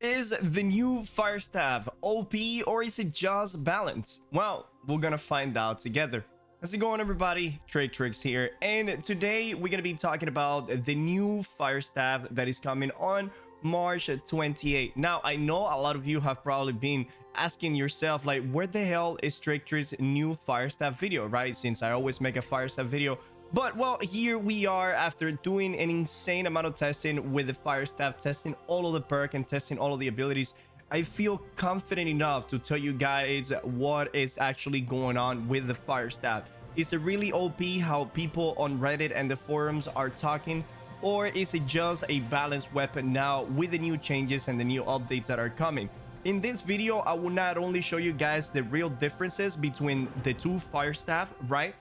Is the new fire staff OP or is it just balance? Well, we're gonna find out together. How's it going, everybody? Tricks here, and today we're gonna be talking about the new fire staff that is coming on March 28. Now, I know a lot of you have probably been asking yourself, like, where the hell is Trick's new fire staff video, right? Since I always make a fire staff video. But well, here we are after doing an insane amount of testing with the fire staff, testing all of the perk and testing all of the abilities. I feel confident enough to tell you guys what is actually going on with the fire staff. Is it really OP how people on Reddit and the forums are talking, or is it just a balanced weapon now with the new changes and the new updates that are coming? In this video, I will not only show you guys the real differences between the two fire staff, right?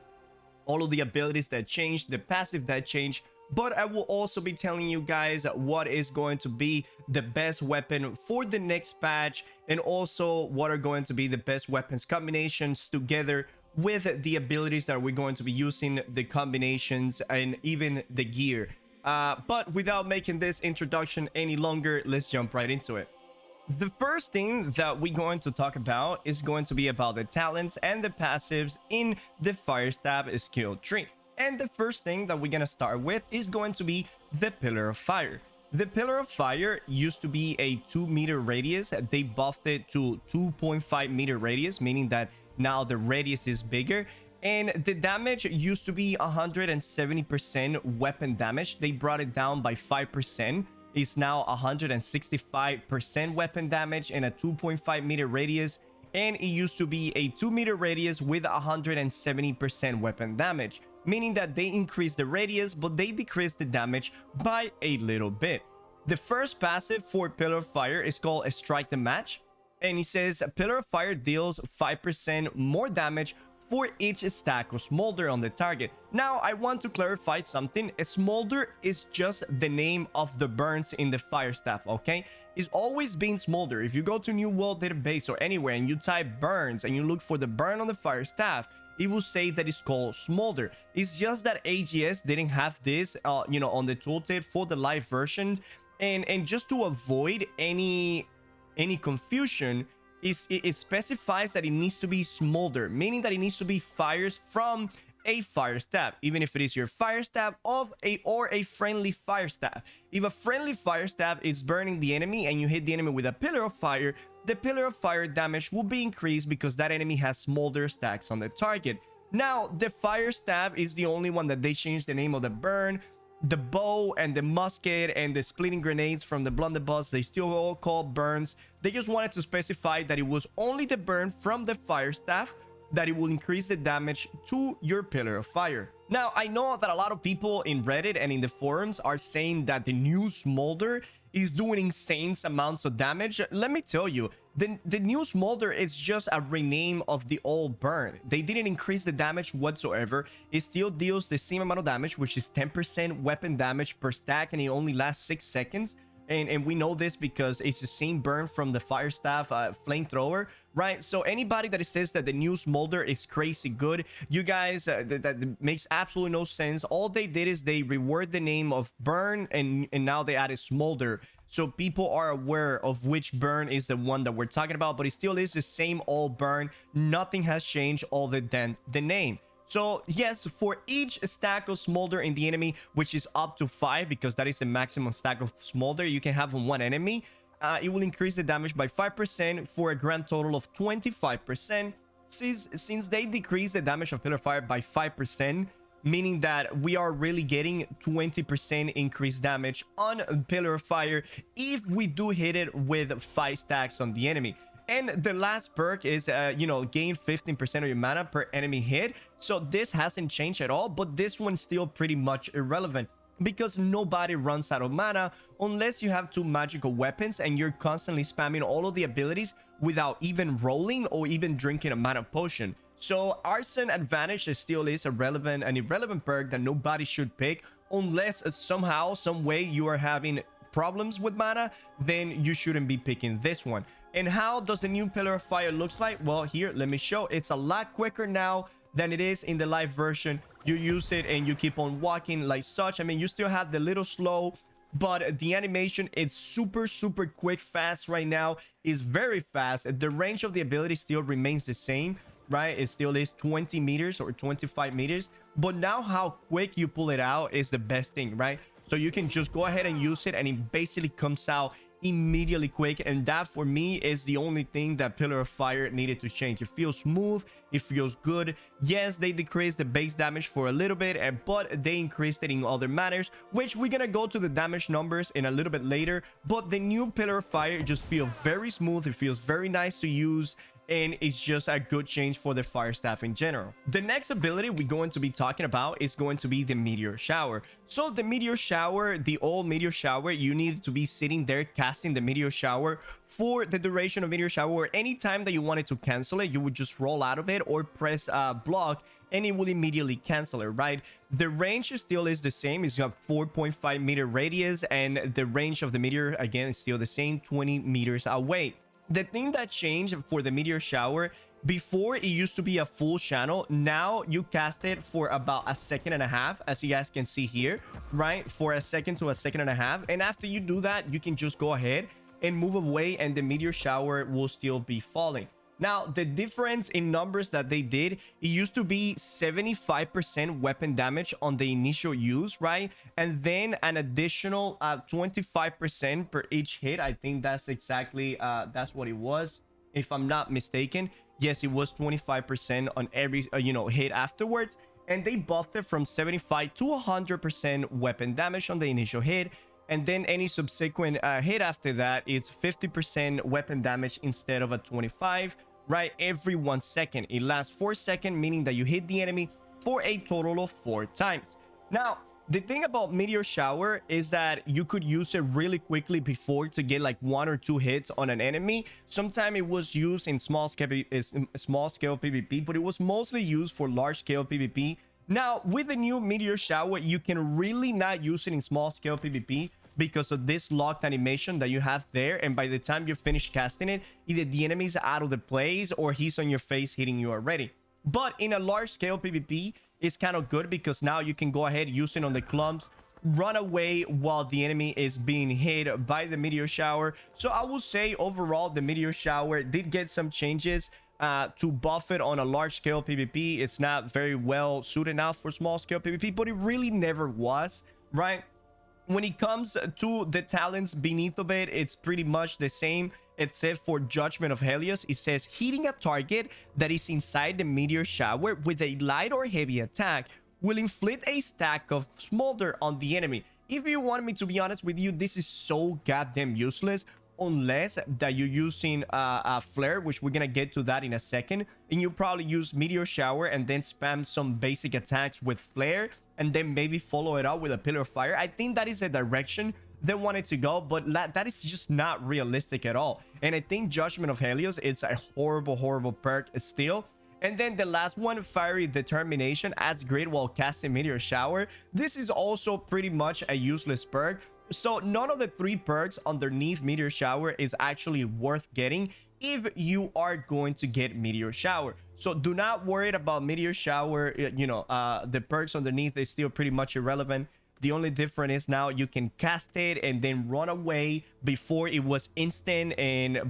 All of the abilities that change, the passive that change, but I will also be telling you guys what is going to be the best weapon for the next patch, and also what are going to be the best weapons combinations together with the abilities that we're going to be using, the combinations, and even the gear. But without making this introduction any longer, let's jump right into it. The first thing that we're going to talk about is going to be about the talents and the passives in the fire staff skill tree. And the first thing that we're going to start with is going to be the pillar of fire. The pillar of fire used to be a 2-meter radius. They buffed it to 2.5-meter radius, meaning that now the radius is bigger. And the damage used to be 170% weapon damage. They brought it down by 5%. It's now 165% weapon damage in a 2.5-meter radius, and it used to be a 2-meter radius with 170% weapon damage, meaning that they increased the radius but they decreased the damage by a little bit. The first passive for Pillar of Fire is called Strike the Match, and it says Pillar of Fire deals 5% more damage for each stack of smolder on the target. Now, I want to clarify something. A smolder is just the name of the burns in the fire staff, okay? It's always been smolder. If you go to New World database or anywhere and you type burns and you look for the burn on the fire staff, it will say that it's called smolder. It's just that AGS didn't have this on the tooltip for the live version, and just to avoid any confusion, it specifies that it needs to be smolder, meaning that it needs to be fires from a fire staff, even if it is your fire staff or a friendly fire staff. If a friendly fire staff is burning the enemy and you hit the enemy with a pillar of fire, the pillar of fire damage will be increased because that enemy has smolder stacks on the target. Now, the fire staff is the only one that they changed the name of the burn. The bow and the musket and the splitting grenades from the blunderbuss, they still all called burns. They just wanted to specify that it was only the burn from the fire staff that it will increase the damage to your pillar of fire. Now, I know that a lot of people in Reddit and in the forums are saying that the new smolder is doing insane amounts of damage. Let me tell you, the new smolder is just a rename of the old burn. They didn't increase the damage whatsoever. It still deals the same amount of damage, which is 10% weapon damage per stack, and it only lasts 6 seconds. And we know this because it's the same burn from the fire staff flamethrower, right? So anybody that says that the new smolder is crazy good, you guys, that makes absolutely no sense. All they did is they reword the name of burn, and now they added smolder, so people are aware of which burn is the one that we're talking about. But it still is the same old burn. Nothing has changed other than the name. So yes, for each stack of smolder in the enemy, which is up to 5, because that is the maximum stack of smolder you can have on one enemy, it will increase the damage by 5% for a grand total of 25%. Since they decrease the damage of Pillar of Fire by 5%, meaning that we are really getting 20% increased damage on Pillar of Fire if we do hit it with 5 stacks on the enemy. And the last perk is, gain 15% of your mana per enemy hit. So this hasn't changed at all, but this one's still pretty much irrelevant because nobody runs out of mana unless you have 2 magical weapons and you're constantly spamming all of the abilities without even rolling or even drinking a mana potion. So Arson Advantage still is an irrelevant perk that nobody should pick unless somehow, some way you are having problems with mana, then you shouldn't be picking this one. And how does the new Pillar of Fire looks like? Well, here, let me show. It's a lot quicker now than it is in the live version. You use it and you keep on walking like such. I mean, you still have the little slow but the animation is super quick, fast right now. Is very fast. The range of the ability still remains the same, right? It still is 20 meters or 25 meters, but now how quick you pull it out is the best thing, right? So you can just go ahead and use it, and it basically comes out immediately quick. And that for me is the only thing that Pillar of Fire needed to change. It feels smooth, it feels good. Yes, they decreased the base damage for a little bit, but they increased it in other matters, which we're gonna go to the damage numbers in a little bit later. But the new Pillar of Fire just feels very smooth, it feels very nice to use, and it's just a good change for the fire staff in general. The next ability we're going to be talking about is going to be the Meteor Shower. So the Meteor Shower, the old Meteor Shower, you need to be sitting there casting the Meteor Shower for the duration of Meteor Shower, or anytime that you wanted to cancel it, you would just roll out of it or press block, and it will immediately cancel it, right? The range still is the same. It's got 4.5 meter radius, and the range of the meteor again is still the same, 20 meters away. The thing that changed for the Meteor Shower, before it used to be a full channel, now you cast it for about a second and a half, as you guys can see here, right? For a second to a second and a half. And after you do that, you can just go ahead and move away, and the Meteor Shower will still be falling. Now, the difference in numbers that they did, it used to be 75% weapon damage on the initial use, right? And then an additional 25% per each hit. I think that's exactly, that's what it was, if I'm not mistaken. Yes, it was 25% on every, hit afterwards. And they buffed it from 75 to 100% weapon damage on the initial hit. And then any subsequent hit after that, it's 50% weapon damage instead of a 25, right? Every 1 second. It lasts 4 seconds, meaning that you hit the enemy for a total of 4 times. Now, the thing about Meteor Shower is that you could use it really quickly before to get like 1 or 2 hits on an enemy. Sometimes it was used in small scale PvP, but it was mostly used for large scale PvP. Now, with the new Meteor Shower, you can really not use it in small scale PvP because of this locked animation that you have there. And by the time you finish casting it, either the enemy's out of the place or he's on your face hitting you already. But in a large scale PvP, it's kind of good because now you can go ahead, use it on the clumps, run away while the enemy is being hit by the Meteor Shower. So I will say overall, the Meteor Shower did get some changes to buff it on a large scale PvP. It's not very well suited now for small scale PvP, but it really never was, right? When it comes to the talents beneath of it, it's pretty much the same, except for Judgment of Helios. It says hitting a target that is inside the Meteor Shower with a light or heavy attack will inflict a stack of smolder on the enemy. If you want me to be honest with you, this is so goddamn useless, unless that you're using a flare, which we're gonna get to that in a second, and you probably use Meteor Shower and then spam some basic attacks with flare, and then maybe follow it up with a Pillar of Fire. I think that is the direction they wanted to go, but that is just not realistic at all. And I think Judgment of Helios, it's a horrible perk still. And then the last one, Fiery Determination, adds grid while casting Meteor Shower. This is also pretty much a useless perk. So none of the 3 perks underneath Meteor Shower is actually worth getting if you are going to get Meteor Shower. So do not worry about Meteor Shower. The perks underneath is still pretty much irrelevant. The only difference is now you can cast it and then run away. Before it was instant,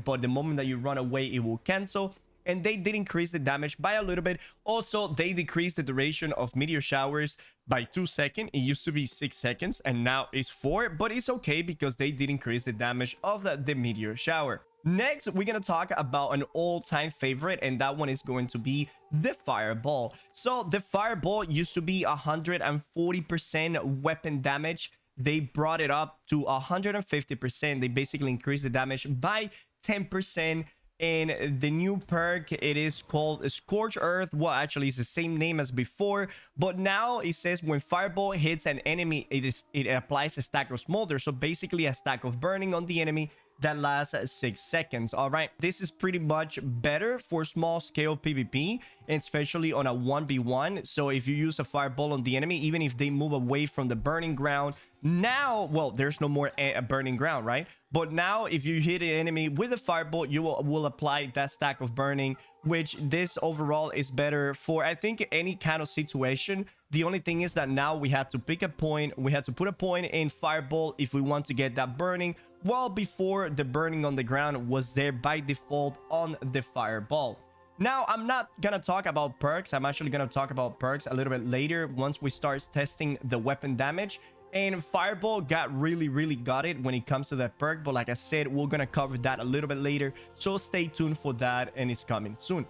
but the moment that you run away, it will cancel. And they did increase the damage by a little bit. Also, they decreased the duration of Meteor Showers by 2 seconds. It used to be 6 seconds and now it's 4, but it's okay because they did increase the damage of the Meteor Shower. Next, we're gonna talk about an all-time favorite, and that one is going to be the Fireball. So the Fireball used to be 140% weapon damage. They brought it up to 150%. They basically increased the damage by 10%. And the new perk, it is called Scorch Earth. Well, actually it's the same name as before, but now it says when Fireball hits an enemy, it applies a stack of smolder. So basically a stack of burning on the enemy that lasts 6 seconds. All right, this is pretty much better for small scale PvP, especially on a 1v1. So if you use a Fireball on the enemy, even if they move away from the burning ground, Now, well, there's no more burning ground, right? But now if you hit an enemy with a firebolt, you will apply that stack of burning, which this overall is better for, I think, any kind of situation. The only thing is that now we had to pick a point. We had to put a point in firebolt if we want to get that burning, while before the burning on the ground was there by default on the firebolt. Now, I'm not gonna talk about perks. I'm actually gonna talk about perks a little bit later once we start testing the weapon damage. And Fireball really got it when it comes to that perk. But like I said, we're gonna cover that a little bit later. So stay tuned for that, and it's coming soon.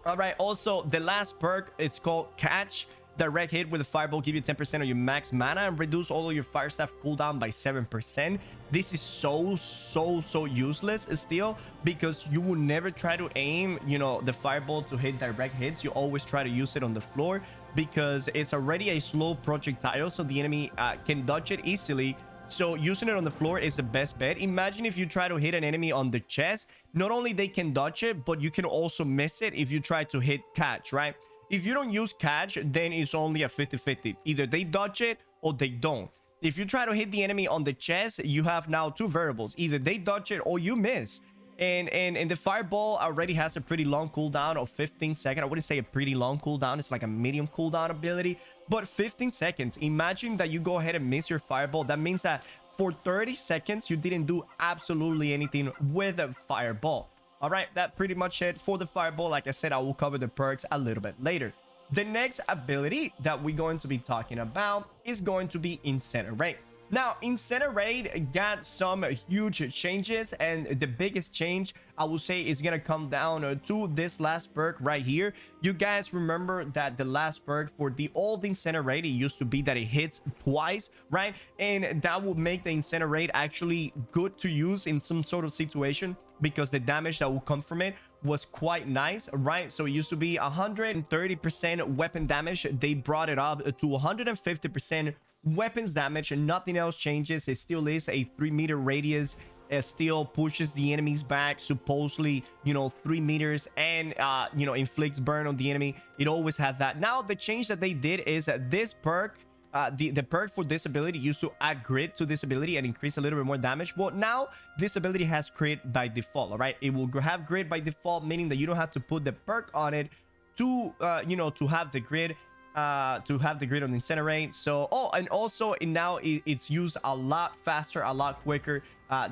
All right, also, the last perk, it's called Catch. Direct hit with a fireball give you 10% of your max mana and reduce all of your fire staff cooldown by 7%. This is so useless still, because you will never try to aim, you know, the fireball to hit direct hits. You always try to use it on the floor because it's already a slow projectile, so the enemy can dodge it easily. So using it on the floor is the best bet. Imagine if you try to hit an enemy on the chest, not only they can dodge it, but you can also miss it if you try to hit Catch, right? If you don't use Catch, then it's only a 50-50. Either they dodge it or they don't. If you try to hit the enemy on the chest, you have now two variables. Either they dodge it or you miss. And the fireball already has a pretty long cooldown of 15 seconds. I wouldn't say a pretty long cooldown. It's like a medium cooldown ability. But 15 seconds. Imagine that you go ahead and miss your fireball. That means that for 30 seconds, you didn't do absolutely anything with a fireball. All right, that pretty much it for the fireball. Like I said, I will cover the perks a little bit later. The next ability that we're going to be talking about is going to be Incinerate. Now, Incinerate got some huge changes, and the biggest change I will say is going to come down to this last perk right here. You guys remember that the last perk for the old Incinerate, it used to be that it hits twice, right? And that would make the Incinerate actually good to use in some sort of situation, because the damage that will come from it was quite nice, right? So it used to be 130% weapon damage. They brought it up to 150% weapons damage, and nothing else changes. It still is a 3-meter radius. It still pushes the enemies back, supposedly, you know, 3 meters, and you know, inflicts burn on the enemy. It always has that. Now the change that they did is that this perk, the perk for this ability used to add grit to this ability and increase a little bit more damage. Well, now this ability has crit by default. All right, it will have grit by default, meaning that you don't have to put the perk on it to you know, to have the grid on Incinerate. So and also now it's used a lot faster, a lot quicker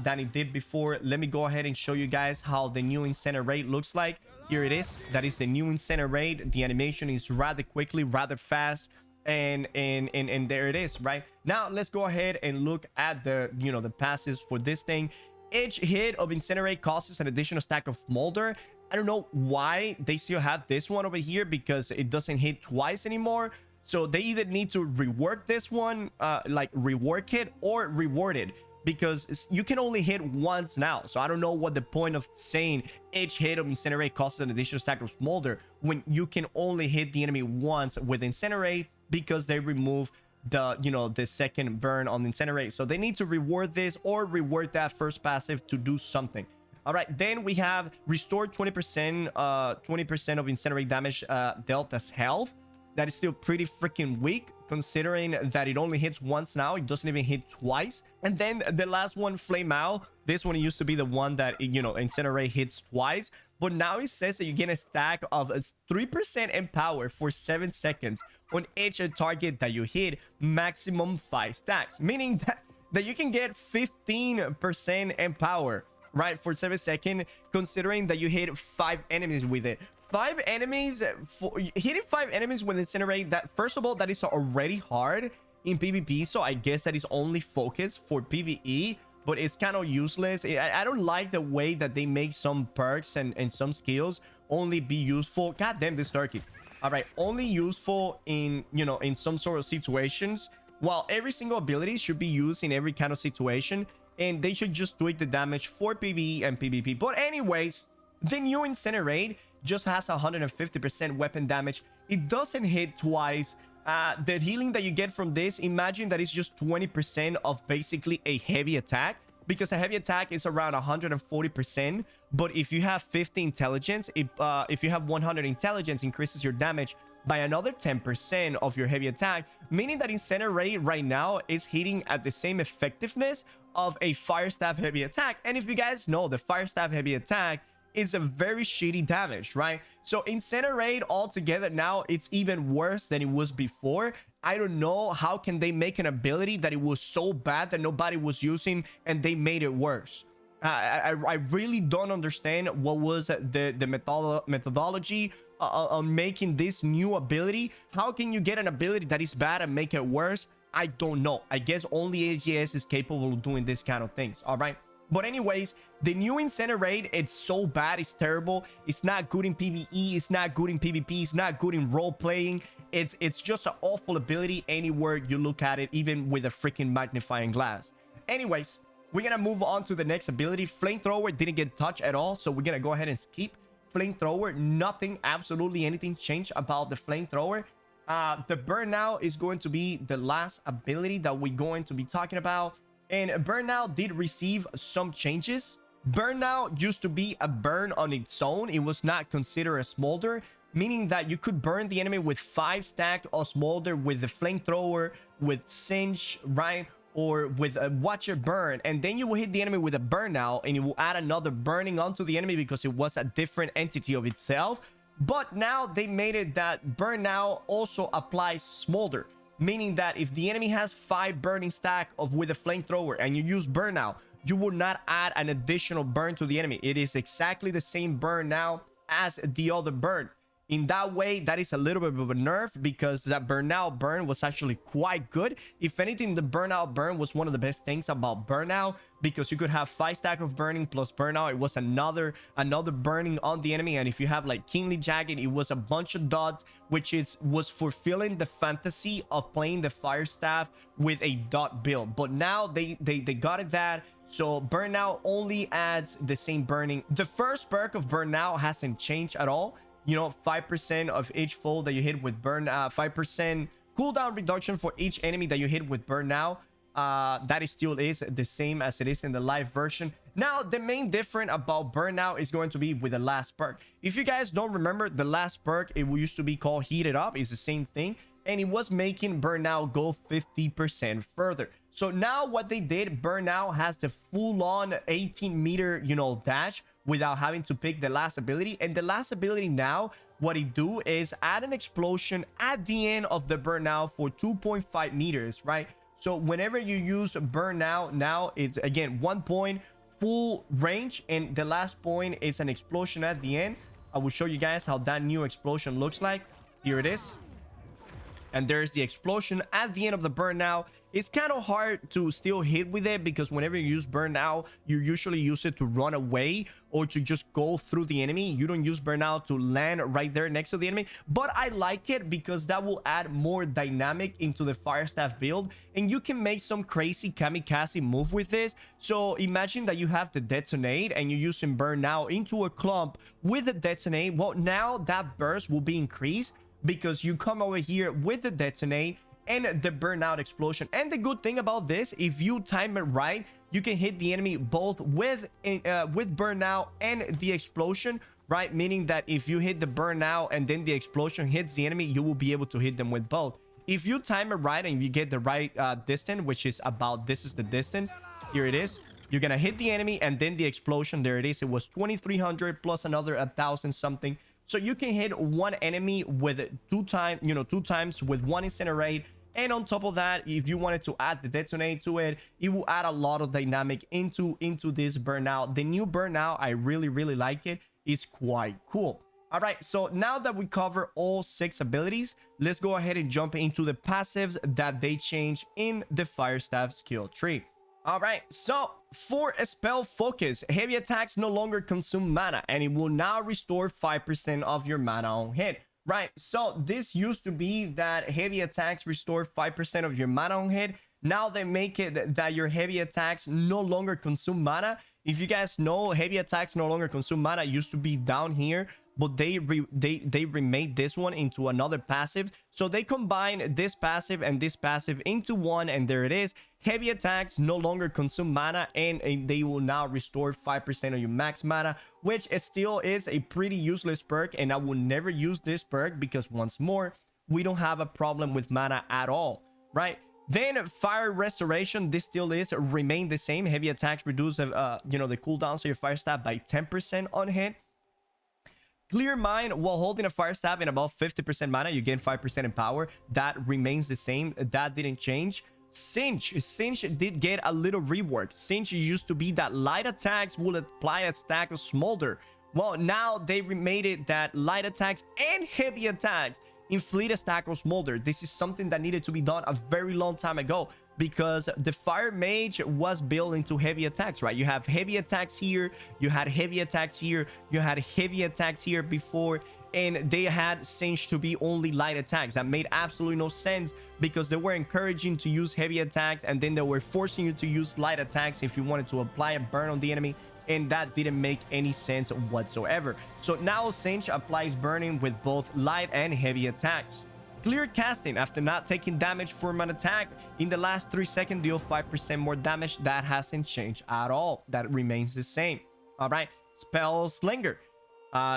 than it did before. Let me go ahead and show you guys how the new Incinerate looks like. Here it is. That is the new Incinerate. The animation is rather quickly, rather fast, and there it is. Right now, let's go ahead and look at the, you know, the passes for this thing. Each hit of Incinerate causes an additional stack of Smolder. I don't know why they still have this one over here, because it doesn't hit twice anymore. So they either need to rework this one, like rework it, or reward it, because you can only hit once now. So I don't know what the point of saying each hit of Incinerate causes an additional stack of Smolder when you can only hit the enemy once with Incinerate, because they remove the, you know, the second burn on Incinerate. So they need to reward this or reward that first passive to do something. All right, then we have restore 20% of Incinerate damage dealt as health. That is still pretty freaking weak, considering that it only hits once now. It doesn't even hit twice. And then the last one, Flame Out. This one used to be the one that, you know, Incinerate hits twice, but now it says that you get a stack of 3% empower for 7 seconds on each target that you hit, maximum 5 stacks, meaning that you can get 15% empower, right, for 7 seconds, considering that you hit 5 enemies with it. 5 enemies, hitting 5 enemies with Incinerate, that, first of all, that is already hard in PvP, so I guess that is only focused for PvE, but it's kind of useless. I don't like the way that they make some perks and some skills only be useful. God damn this turkey. All right, only useful in, you know, in some sort of situations, while every single ability should be used in every kind of situation, and they should just tweak the damage for PvE and PvP. But anyways, the new Incinerate just has 150% weapon damage. It doesn't hit twice. The healing that you get from this, imagine that it's just 20% of basically a heavy attack, because a heavy attack is around 140%. But if you have 50 intelligence, if you have 100 intelligence, increases your damage by another 10% of your heavy attack, meaning that Incinerate right now is hitting at the same effectiveness of a Fire Staff heavy attack. And if you guys know, the Fire Staff heavy attack is a very shitty damage, right? So Incinerate altogether now, it's even worse than it was before. I don't know how can they make an ability that it was so bad that nobody was using and they made it worse. I really don't understand what was the methodology on making this new ability. How can you get an ability that is bad and make it worse? I don't know. I guess only AGS is capable of doing this kind of things. All right. But anyways, the new Incinerate, it's so bad, it's terrible. It's not good in PvE, it's not good in PvP, it's not good in role playing. It's just an awful ability anywhere you look at it, even with a freaking magnifying glass. Anyways, we're gonna move on to the next ability. Flamethrower didn't get touched at all, so we're gonna go ahead and skip Flamethrower. Nothing, absolutely anything changed about the Flamethrower. The Burnout is going to be the last ability that we're going to be talking about. And Burnout did receive some changes. Burnout used to be a burn on its own. It was not considered a smolder, meaning that you could burn the enemy with 5 stack of smolder with the Flamethrower, with Singe, right? Or with a Watcher burn, and then you will hit the enemy with a Burnout and it will add another burning onto the enemy because it was a different entity of itself. But now they made it that Burnout also applies smolder, meaning that if the enemy has 5 burning stack of with a Flamethrower and you use Burnout, you will not add an additional burn to the enemy. It is exactly the same burn now as the other burn. In that way, that is a little bit of a nerf because that Burnout burn was actually quite good. If anything, the Burnout burn was one of the best things about Burnout because you could have 5 stack of burning plus Burnout. It was another burning on the enemy. And if you have like Kingly Jagged, it was a bunch of dots, which was fulfilling the fantasy of playing the Fire Staff with a dot build. But now they got it that. So Burnout only adds the same burning. The first perk of Burnout hasn't changed at all. You know, 5% of each foe that you hit with burn, 5% cooldown reduction for each enemy that you hit with Burnout. That still is the same as it is in the live version. Now, the main difference about Burnout is going to be with the last perk. If you guys don't remember, the last perk, it used to be called Heated Up. It's the same thing. And it was making Burnout go 50% further. So now what they did, Burnout has the full-on 18-meter, you know, dash without having to pick the last ability. And the last ability now, what it do is add an explosion at the end of the Burnout for 2.5 meters, right? So whenever you use Burnout, now it's, again, 1 point, full range, and the last point is an explosion at the end. I will show you guys how that new explosion looks like. Here it is. And there's the explosion at the end of the Burnout. It's kind of hard to still hit with it because whenever you use Burnout, you usually use it to run away or to just go through the enemy. You don't use Burnout to land right there next to the enemy. But I like it because that will add more dynamic into the Fire Staff build. And you can make some crazy kamikaze move with this. So imagine that you have the Detonate and you're using Burnout into a clump with the Detonate. Well, now that burst will be increased because you come over here with the Detonate and the Burnout explosion. And the good thing about this, if you time it right, you can hit the enemy both with Burnout and the explosion, right? Meaning that if you hit the Burnout and then the explosion hits the enemy, you will be able to hit them with both. If you time it right and you get the right distance, which is about, this is the distance, here it is, you're gonna hit the enemy and then the explosion, there it is. It was 2300 plus another 1000 something. So you can hit one enemy with 2 times with one Incinerate. And on top of that, if you wanted to add the Detonate to it, it will add a lot of dynamic into this Burnout. The new Burnout, I really like it. It's quite cool. All right, so now that we cover all 6 abilities, let's go ahead and jump into the passives that they change in the Fire Staff skill tree. All right, so for a spell focus, heavy attacks no longer consume mana and it will now restore 5% of your mana on hit. Right, so this used to be that heavy attacks restore 5% of your mana on hit. Now they make it that your heavy attacks no longer consume mana. If you guys know, heavy attacks no longer consume mana. It used to be down here, but they remade this one into another passive. So they combine this passive and this passive into one, and there it is. Heavy attacks no longer consume mana, and they will now restore 5% of your max mana, which still is a pretty useless perk, and I will never use this perk because, once more, we don't have a problem with mana at all, right? Then fire restoration, this still is remain the same. Heavy attacks reduce the cooldowns of your fire staff by 10% on hit. Clear Mind, while holding a fire staff in above 50% mana, you gain 5% in power. That remains the same. That didn't change. Cinch did get a little rework. Cinch used to be that light attacks will apply a stack of smolder. Well, now they made it that light attacks and heavy attacks inflict a stack of smolder. This is something that needed to be done a very long time ago, because the fire mage was built into heavy attacks, right? You have heavy attacks here, you had heavy attacks here, you had heavy attacks here before, and they had Cinch to be only light attacks. That made absolutely no sense, because they were encouraging to use heavy attacks, and then they were forcing you to use light attacks if you wanted to apply a burn on the enemy, and that didn't make any sense whatsoever. So now Cinch applies burning with both light and heavy attacks. Clear Casting, after not taking damage from an attack in the last 3 seconds, deal 5% more damage. That hasn't changed at all. That remains the same. All right. Spell Slinger,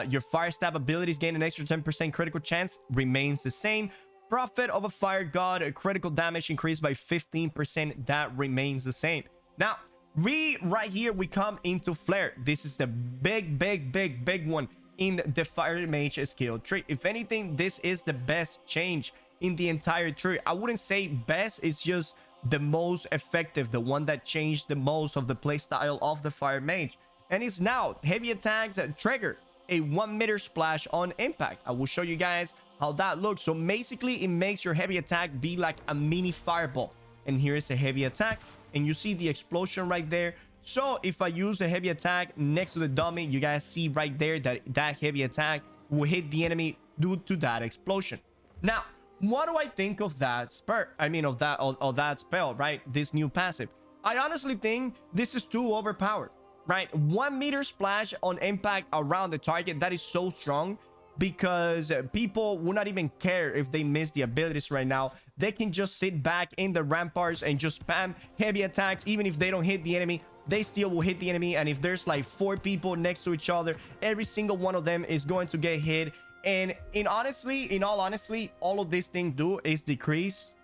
your fire stab abilities gain an extra 10% critical chance, remains the same. Prophet of a Fire God, critical damage increased by 15%. That remains the same. Now, right here we come into Flare. This is the big one in the fire mage skill tree. If anything, this is the best change in the entire tree. I wouldn't say best, it's just the most effective, the one that changed the most of the playstyle of the fire mage. And it's now heavy attacks trigger a 1 meter splash on impact. I will show you guys how that looks. So basically, it makes your heavy attack be like a mini fireball. And here is a heavy attack, and you see the explosion right there. So if I use the heavy attack next to the dummy, you guys see right there that that heavy attack will hit the enemy due to that explosion. Now, what do I think of that spell? I mean, of that spell, right? This new passive. I honestly think this is too overpowered, right? 1 meter splash on impact around the target. That is so strong, because people will not even care if they miss the abilities right now. They can just sit back in the ramparts and just spam heavy attacks. Even if they don't hit the enemy, they still will hit the enemy. And if there's like 4 people next to each other, every single one of them is going to get hit. And in all honesty, all of this thing do is decrease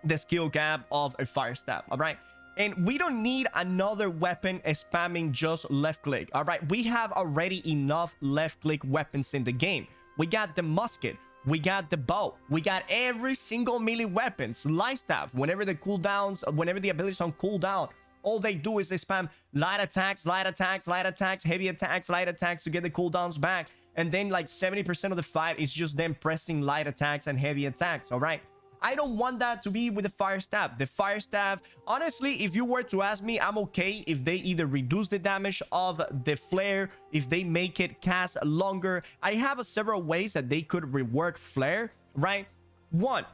the skill gap of a fire stab. All right. And we don't need another weapon spamming just left click. All right. We have already enough left click weapons in the game. We got the musket, we got the bow, we got every single melee weapons. Light staff, whenever the cooldowns, whenever the abilities on cooldown, all they do is they spam light attacks, heavy attacks, light attacks to get the cooldowns back. And then like 70% of the fight is just them pressing light attacks and heavy attacks. All right. I don't want that to be with the fire staff. The fire staff, honestly, if you were to ask me, I'm okay if they either reduce the damage of the flare, if they make it cast longer. I have several ways that they could rework flare, right? 1,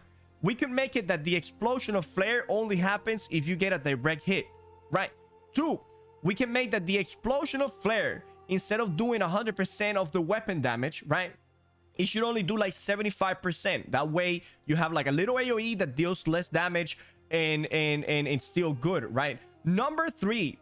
we can make it that the explosion of flare only happens if you get a direct hit, right? 2, we can make that the explosion of flare, instead of doing 100% of the weapon damage, right, it should only do like 75%. That way you have like a little AoE that deals less damage, and it's still good, right? Number 3,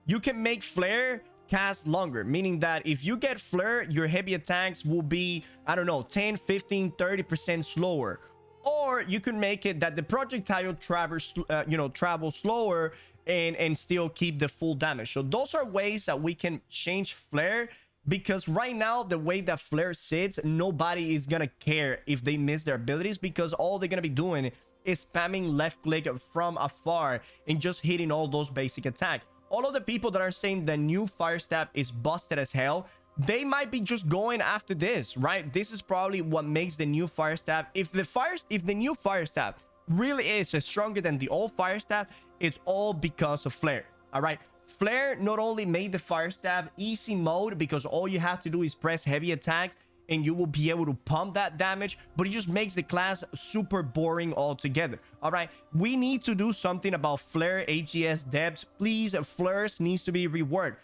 you can make flare cast longer, meaning that if you get flare, your heavy attacks will be, I don't know, 10, 15, 30% slower. Or you can make it that the projectile travel slower and still keep the full damage. So those are ways that we can change flare, because right now, the way that flare sits, nobody is gonna care if they miss their abilities, because all they're gonna be doing is spamming left click from afar and just hitting all those basic attacks. All of the people that are saying the new fire stab is busted as hell, they might be just going after this, right? This is probably what makes the new fire stab. If the new fire stab really is stronger than the old fire stab, it's all because of flare. All right. Flare not only made the fire stab easy mode, because all you have to do is press heavy attack and you will be able to pump that damage, but it just makes the class super boring altogether. All right, we need to do something about flare AGS depths. Please, flares needs to be reworked.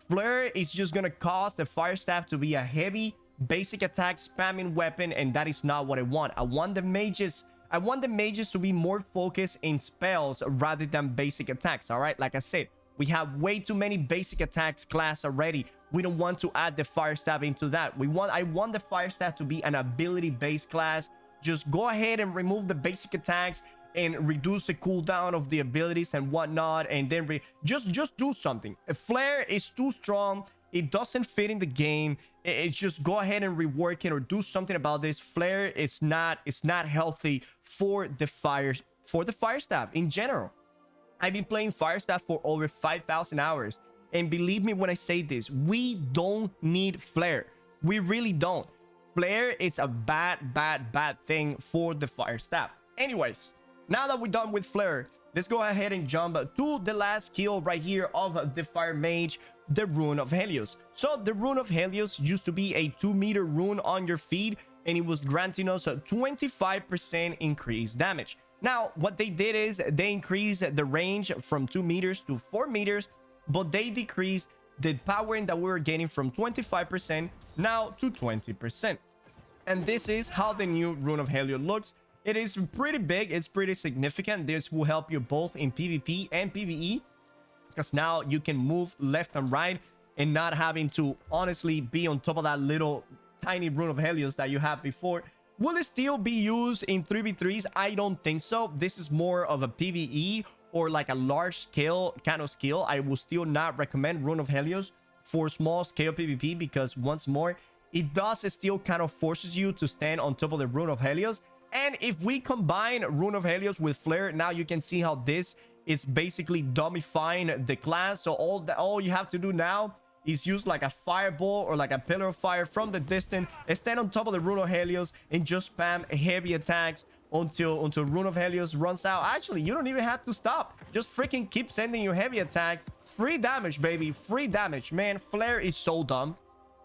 Flare is just gonna cause the fire staff to be a heavy basic attack spamming weapon, and that is not what I want. I want the mages I want the mages to be more focused in spells rather than basic attacks, all right? Like I said, we have way too many basic attacks class already. We don't want to add the fire staff into that. I want the fire staff to be an ability based class. Just go ahead and remove the basic attacks and reduce the cooldown of the abilities and whatnot, and then just do something. A flare is too strong. It doesn't fit in the game. It's just go ahead and rework it or do something about this. Flare, it's not healthy for the fire staff in general. I've been playing fire staff for over 5,000 hours, and believe me when I say this, we don't need flare. We really don't. Flare is a bad thing for the fire staff. Anyways, now that we're done with flare, let's go ahead and jump to the last skill right here of the fire mage, the Rune of Helios. So the Rune of Helios used to be a 2-meter rune on your feet, and it was granting us a 25% increased damage. Now what they did is they increased the range from 2 meters to 4 meters, but they decreased the powering that we were getting from 25% now to 20%. And this is how the new Rune of Helios looks. It is pretty big. It's pretty significant. This will help you both in PvP and PvE, because now you can move left and right and not having to honestly be on top of that little tiny Rune of Helios that you had before. Will it still be used in 3v3s? I don't think so. This is more of a PvE or like a large scale kind of skill. I will still not recommend Rune of Helios for small scale PvP, because once more, it does still kind of forces you to stand on top of the Rune of Helios. And if we combine Rune of Helios with Flare, now you can see how this is basically dumbifying the class. So all you have to do now is use like a fireball or like a pillar of fire from the distance, stand on top of the Rune of Helios, and just spam heavy attacks until Rune of Helios runs out. Actually, you don't even have to stop. Just freaking keep sending your heavy attack. Free damage, baby. Free damage. Man, Flare is so dumb.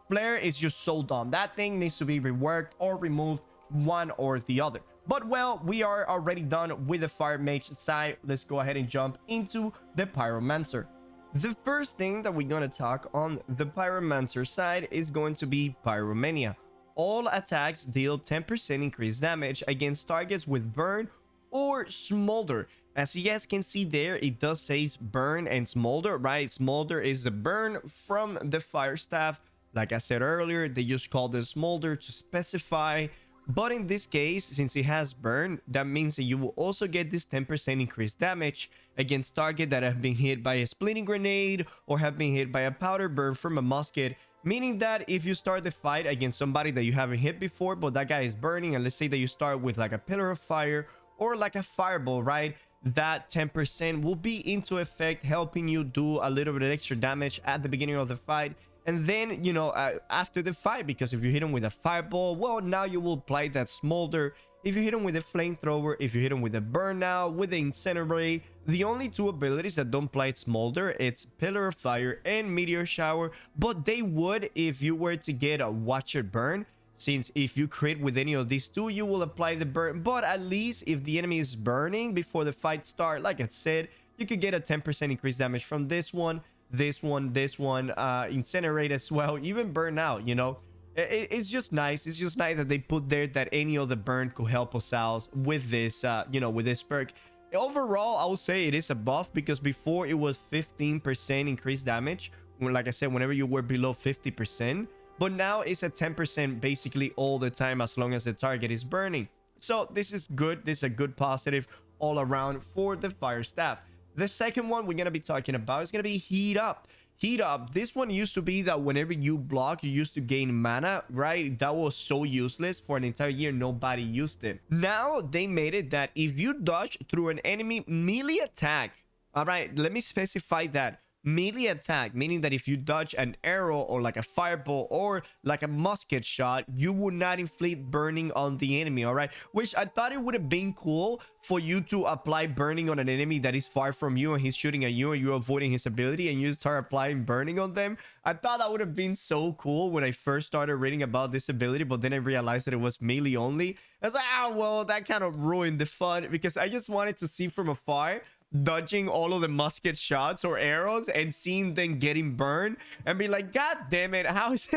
Flare is just so dumb. That thing needs to be reworked or removed, one or the other. But well, we are already done with the fire mage side. Let's go ahead and jump into the pyromancer. The first thing that we're going to talk on the pyromancer side is going to be pyromania. All attacks deal 10% increased damage against targets with burn or smolder. As you guys can see there, it does say burn and smolder, right? Smolder is the burn from the fire staff. Like I said earlier, they just call the smolder to specify. But in this case, since it has burn, that means that you will also get this 10% increased damage against targets that have been hit by a splitting grenade or have been hit by a powder burn from a musket. Meaning that if you start the fight against somebody that you haven't hit before, but that guy is burning, and let's say that you start with like a pillar of fire or like a fireball, right? That 10% will be into effect, helping you do a little bit of extra damage at the beginning of the fight. And then, you know, after the fight, because if you hit him with a fireball, well, now you will apply that smolder. If you hit him with a flamethrower, if you hit him with a burnout, with the incinerate, the only two abilities that don't apply smolder, it's pillar of fire and meteor shower. But they would if you were to get a watcher burn, since if you crit with any of these two, you will apply the burn. But at least if the enemy is burning before the fight starts, like I said, you could get a 10% increased damage from this one, incinerate as well, even burnout. You know, it's just nice. It's just nice that they put there that any of the burn could help us out with this, you know, with this perk. Overall, I would say it is a buff, because before it was 15% increased damage, like I said, whenever you were below 50%, but now it's a 10% basically all the time as long as the target is burning. So this is good. This is a good positive all around for the fire staff. The second one we're going to be talking about is going to be heat up. Heat up. This one used to be that whenever you block, you used to gain mana, right? That was so useless. For an entire year, nobody used it. Now they made it that if you dodge through an enemy melee attack, all right, let me specify that. Melee attack, meaning that if you dodge an arrow or like a fireball or like a musket shot, you will not inflict burning on the enemy, all right? Which I thought it would have been cool for you to apply burning on an enemy that is far from you and he's shooting at you and you're avoiding his ability, and you start applying burning on them. I thought that would have been so cool when I first started reading about this ability, but then I realized that it was melee only. I was like, oh, well, that kind of ruined the fun, because I just wanted to see from afar, dodging all of the musket shots or arrows and seeing them getting burned and be like, god damn it, how is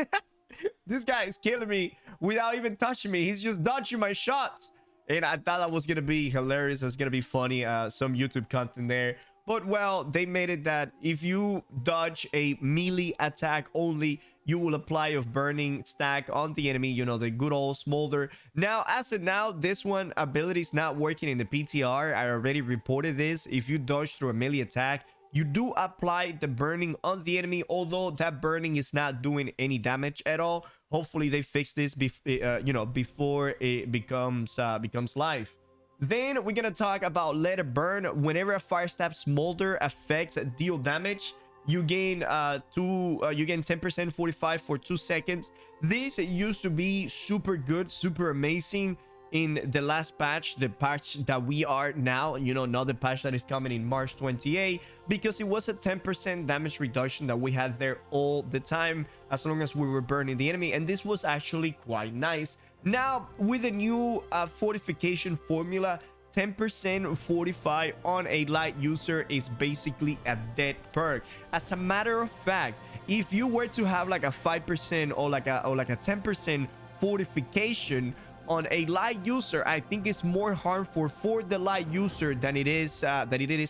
this guy is killing me without even touching me, he's just dodging my shots. And I thought that was gonna be hilarious. It's gonna be funny, some YouTube content there. But well, they made it that if you dodge a melee attack only, you will apply of burning stack on the enemy, you know, the good old smolder. Now, as of now, this one ability is not working in the PTR. I already reported this. If you dodge through a melee attack, you do apply the burning on the enemy, although that burning is not doing any damage at all. Hopefully they fix this before it becomes live. Then we're gonna talk about let it burn. Whenever a fire staff smolder affects deal damage, you gain 10% 45 for 2 seconds. This used to be super good, super amazing in the last patch, the patch that we are now, you know, not the patch that is coming in March 28, because it was a 10% damage reduction that we had there all the time as long as we were burning the enemy, and this was actually quite nice. Now with the new fortification formula, 10% fortify on a light user is basically a dead perk. As a matter of fact, if you were to have like a 5% or like a 10% fortification on a light user, I think it's more harmful for the light user than it is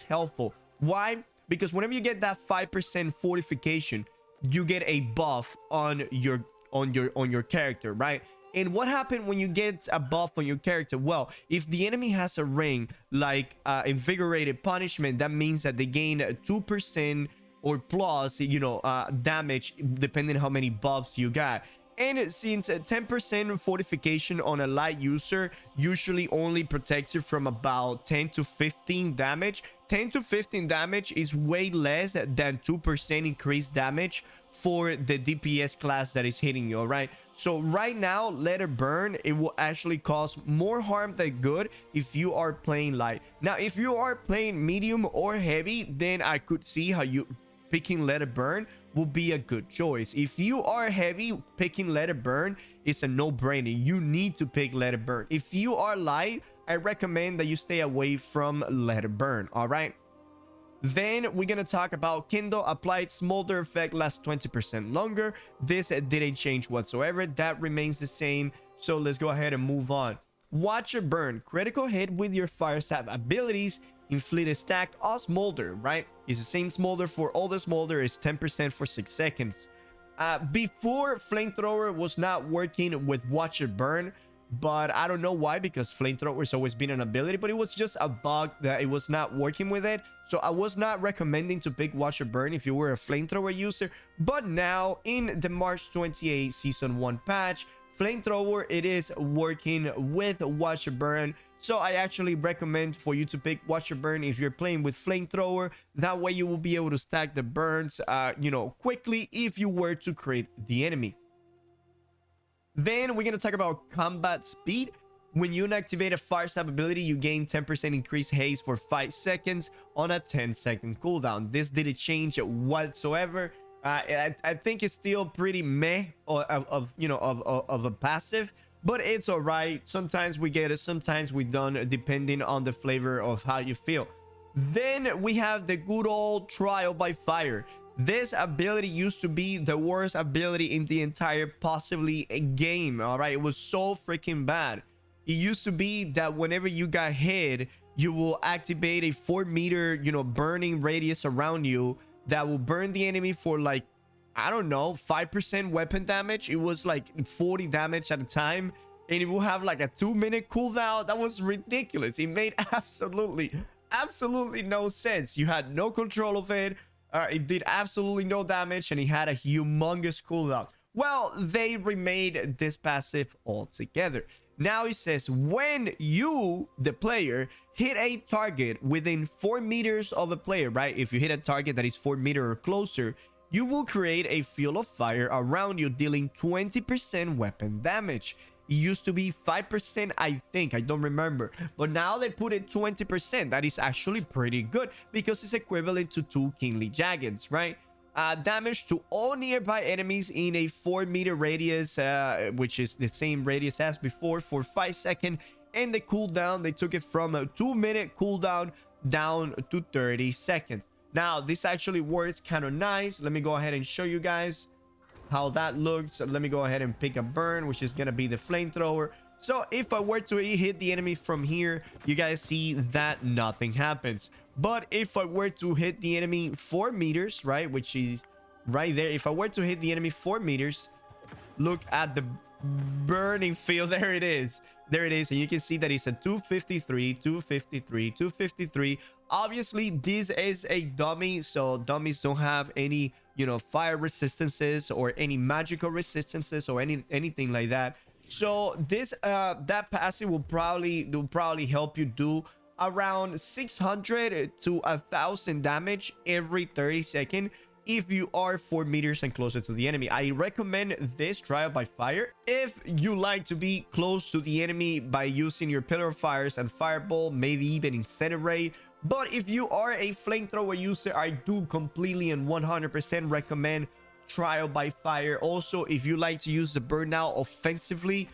helpful. Why? Because whenever you get that 5% fortification, you get a buff on your character, right? And what happened when you get a buff on your character? Well, if the enemy has a ring like invigorated punishment, that means that they gain 2% or plus, you know, damage depending on how many buffs you got. And since 10% fortification on a light user usually only protects you from about 10 to 15 damage, 10 to 15 damage is way less than 2% increased damage for the DPS class that is hitting you, all right? So right now, let it burn. It will actually cause more harm than good if you are playing light. Now, if you are playing medium or heavy, then I could see how you picking let it burn will be a good choice. If you are heavy, picking let it burn is a no-brainer. You need to pick let it burn. If you are light, I recommend that you stay away from let it burn, all right? Then we're gonna talk about Kindle. Applied smolder effect lasts 20% longer. This didn't change whatsoever. That remains the same. So let's go ahead and move on. Watch it burn. Critical hit with your fire staff abilities inflict a stack of smolder, right? It's the same smolder for all the smolder. Is 10% for 6 seconds. Before, flamethrower was not working with watch it burn, but I don't know why, because flamethrower has always been an ability, but it was just a bug that it was not working with it. So I was not recommending to pick watch it burn if you were a flamethrower user. But now in the March 28 season 1 patch, flamethrower, it is working with watch it burn. So I actually recommend for you to pick watch it burn if you're playing with flamethrower. That way you will be able to stack the burns you know, quickly if you were to crit the enemy. Then we're going to talk about combat speed. When you inactivate a fire stab ability, you gain 10% increased haste for 5 seconds on a 10-second cooldown. This didn't change whatsoever. I think it's still pretty meh of a passive, but it's all right. Sometimes we get it, sometimes we don't, depending on the flavor of how you feel. Then we have the good old trial by fire. This ability used to be the worst ability in the entire possibly game, all right? It was so freaking bad. It used to be that whenever you got hit, you will activate a 4-meter, you know, burning radius around you that will burn the enemy for like, I don't know, 5% weapon damage. It was like 40 damage at a time, and it will have like a 2-minute cooldown. That was ridiculous. It made absolutely no sense. You had no control of it. It did absolutely no damage, and it had a humongous cooldown. Well, they remade this passive altogether. Now it says when you, the player, hit a target within 4 meters of a player, right? If you hit a target that is 4 meters or closer, you will create a field of fire around you, dealing 20% weapon damage. It used to be 5%, I think. I don't remember. But now they put it 20%. That is actually pretty good because it's equivalent to 2 Kingly Jaggeds, right? Damage to all nearby enemies in a 4-meter radius, which is the same radius as before, for 5 seconds. And the cooldown, they took it from a 2-minute cooldown down to 30 seconds. Now, this actually works kind of nice. Let me go ahead and show you guys how that looks. Let me go ahead and pick a burn, which is gonna be the flamethrower. So if I were to hit the enemy from here, you guys see that nothing happens. But if I were to hit the enemy 4 meters, right, which is right there, if I were to hit the enemy 4 meters, look at the burning field. There it is. There it is. And you can see that it's a 253, 253, 253. Obviously, this is a dummy, so dummies don't have any, you know, fire resistances or any magical resistances or anything like that. So this that passive will probably help you do around 600 to 1,000 damage every 30 seconds if you are 4 meters and closer to the enemy. I recommend this trial by fire if you like to be close to the enemy by using your pillar of fires and fireball, maybe even incinerate. But if you are a flamethrower user, I do completely and 100% recommend trial by fire. Also, if you like to use the burnout offensively,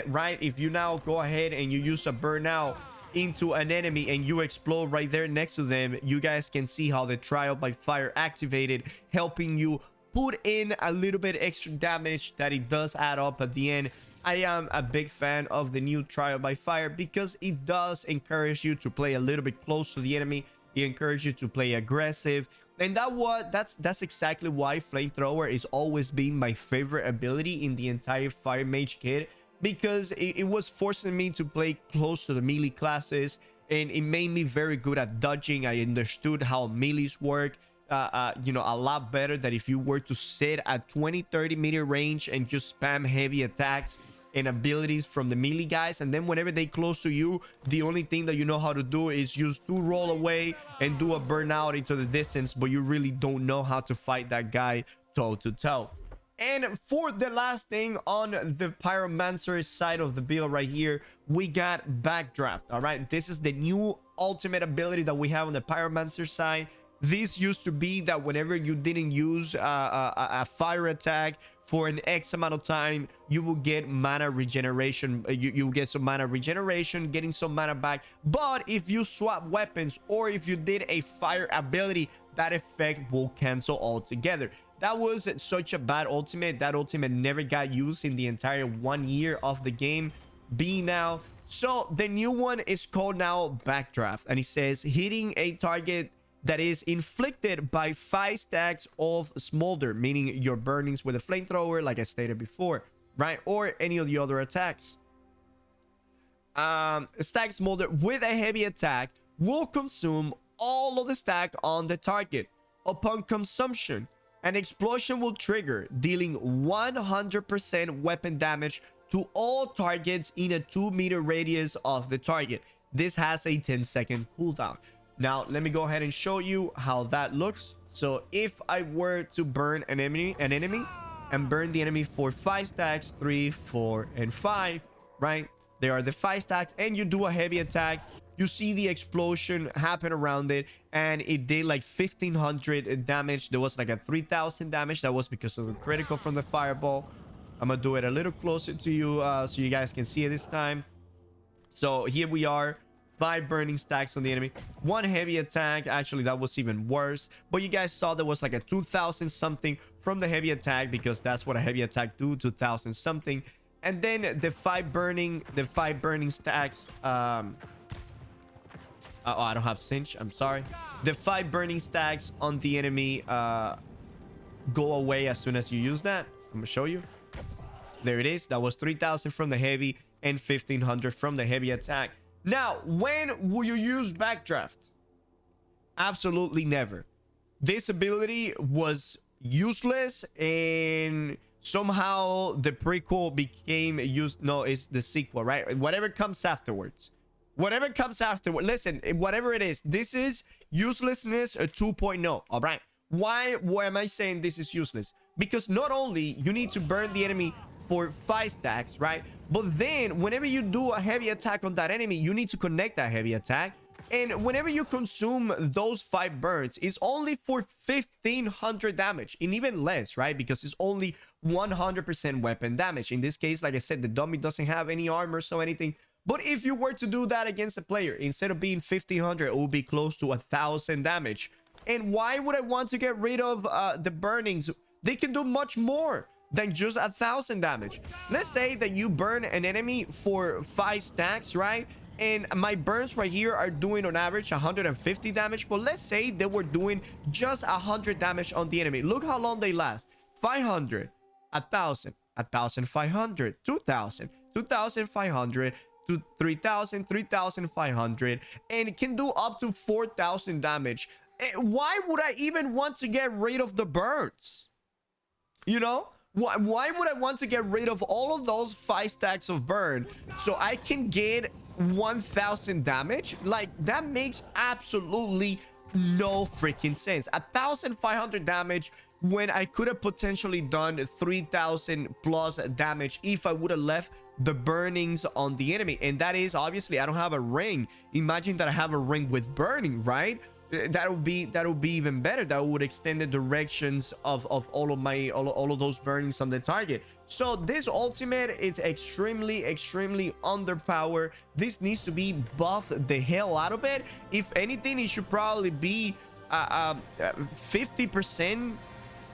right, if you now go ahead and you use a burnout into an enemy and you explode right there next to them, you guys can see how the trial by fire activated, helping you put in a little bit extra damage that it does add up at the end. I am a big fan of the new trial by fire because it does encourage you to play a little bit close to the enemy. It encourages you to play aggressive, and that's exactly why flamethrower is always been my favorite ability in the entire fire mage kit, because it was forcing me to play close to the melee classes, and it made me very good at dodging. I understood how melees work, you know, a lot better than if you were to sit at 20-30 meter range and just spam heavy attacks and abilities from the melee guys, and then whenever they close to you, the only thing that you know how to do is just to roll away and do a burnout into the distance, but you really don't know how to fight that guy toe to toe. And for the last thing on the pyromancer side of the build right here, we got backdraft. All right, this is the new ultimate ability that we have on the pyromancer side. This used to be that whenever you didn't use a fire attack for an X amount of time, you will get mana regeneration. You get some mana regeneration, getting some mana back. But if you swap weapons or if you did a fire ability, that effect will cancel altogether. That was such a bad ultimate. That ultimate never got used in the entire 1 year of the game being now. So the new one is called now backdraft, and it says hitting a target that is inflicted by 5 stacks of smolder, meaning your burnings with a flamethrower, like I stated before, right? Or any of the other attacks. Stack smolder with a heavy attack will consume all of the stack on the target. Upon consumption, an explosion will trigger, dealing 100% weapon damage to all targets in a 2 meter radius of the target. This has a 10-second cooldown. Now, let me go ahead and show you how that looks. So if I were to burn an enemy and burn the enemy for 5 stacks, 3, 4, and 5, right? There are the 5 stacks, and you do a heavy attack. You see the explosion happen around it, and it did like 1,500 damage. There was like a 3,000 damage. That was because of the critical from the fireball. I'm gonna do it a little closer to you so you guys can see it this time. So here we are. 5 burning stacks on the enemy, 1 heavy attack. Actually, that was even worse, but you guys saw there was like a 2,000 something from the heavy attack, because that's what a heavy attack do, 2,000 something. And then the 5 burning stacks, oh, I don't have cinch, I'm sorry. The 5 burning stacks on the enemy go away as soon as you use that. I'm gonna show you. There it is. That was 3,000 from the heavy and 1,500 from the heavy attack. Now, when will you use backdraft? Absolutely never. This ability was useless, and somehow the prequel became used. No, it's the sequel, right? Whatever comes afterwards. Whatever comes afterwards. Listen, whatever it is, this is uselessness 2.0, all right? Why am I saying this is useless? Because not only you need to burn the enemy for 5 stacks, right? But then whenever you do a heavy attack on that enemy, you need to connect that heavy attack. And whenever you consume those 5 burns, it's only for 1,500 damage, and even less, right? Because it's only 100% weapon damage. In this case, like I said, the dummy doesn't have any armor, so anything. But if you were to do that against a player, instead of being 1,500, it would be close to 1,000 damage. And why would I want to get rid of the burnings? They can do much more. than just 1,000 damage. Let's say that you burn an enemy for 5 stacks, right? And my burns right here are doing on average 150 damage, but let's say they were doing just 100 damage on the enemy. Look how long they last. 500, 1,000, 1,500, 2,000, 2,500 to 3,000, 3,500, and it can do up to 4,000 damage. Why would I even want to get rid of the burns? You know, why would I want to get rid of all of those 5 stacks of burn so I can get 1,000 damage? Like, that makes absolutely no freaking sense. 1,500 damage when I could have potentially done 3,000 plus damage if I would have left the burnings on the enemy. And that is, obviously, I don't have a ring. Imagine that I have a ring with burning, right? That would be even better. That would extend the directions of all of those burnings on the target. So this ultimate is extremely underpowered. This needs to be buffed the hell out of it. If anything, it should probably be 50%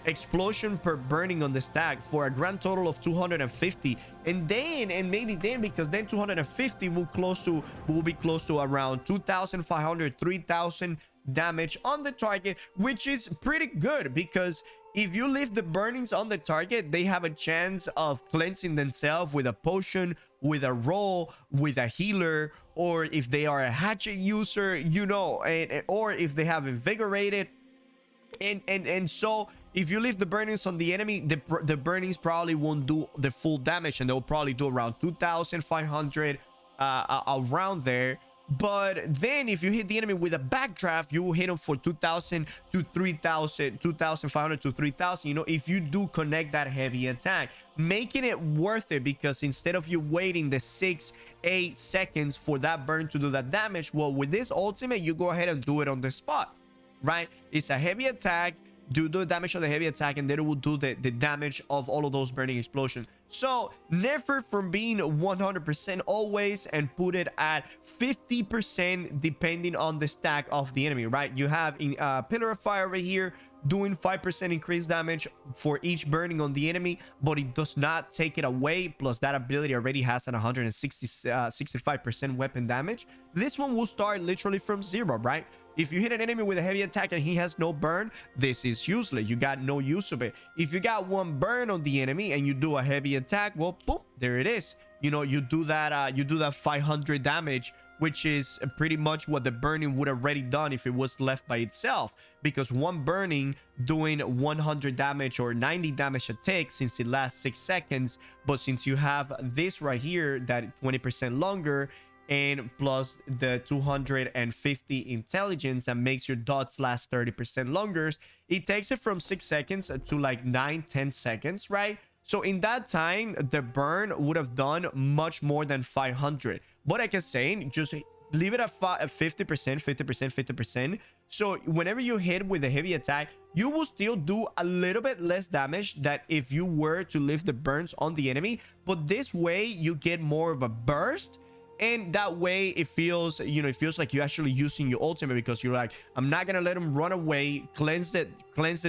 explosion per burning on the stack for a grand total of 250. And maybe then, because then 250 will be close to around 2,500, 3,000 damage on the target, which is pretty good, because if you leave the burnings on the target, they have a chance of cleansing themselves with a potion, with a roll, with a healer, or if they are a hatchet user, you know, or if they have invigorated. And so if you leave the burnings on the enemy, the burnings probably won't do the full damage, and they'll probably do around 2,500 around there. But then if you hit the enemy with a backdraft, you will hit them for 2,000 to 3,000, 2,500 to 3,000, you know, if you do connect that heavy attack, making it worth it, because instead of you waiting the 6-8 seconds for that burn to do that damage, well, with this ultimate, you go ahead and do it on the spot, right? It's a heavy attack. Do the damage of the heavy attack, and then it will do the damage of all of those burning explosions. So never from being 100% always, and put it at 50% depending on the stack of the enemy, right? You have in Pillar of Fire right here doing 5% increased damage for each burning on the enemy, but it does not take it away. Plus that ability already has an 65% weapon damage. This one will start literally from 0, right? If you hit an enemy with a heavy attack and he has no burn, this is useless. You got no use of it. If you got 1 burn on the enemy and you do a heavy attack, well, boom, there it is. You know, you do that 500 damage, which is pretty much what the burning would have already done if it was left by itself, because 1 burning doing 100 damage or 90 damage a tick, since it lasts 6 seconds. But since you have this right here, that 20% longer, and plus the 250 intelligence that makes your dots last 30% longer, it takes it from 6 seconds to like 9-10 seconds, right? So in that time, the burn would have done much more than 500. But like I was saying, just leave it at 50%, 50%, 50%. So whenever you hit with a heavy attack, you will still do a little bit less damage than if you were to leave the burns on the enemy. But this way, you get more of a burst. And that way it feels, you know, it feels like you're actually using your ultimate, because you're like, I'm not gonna let him run away, cleanse the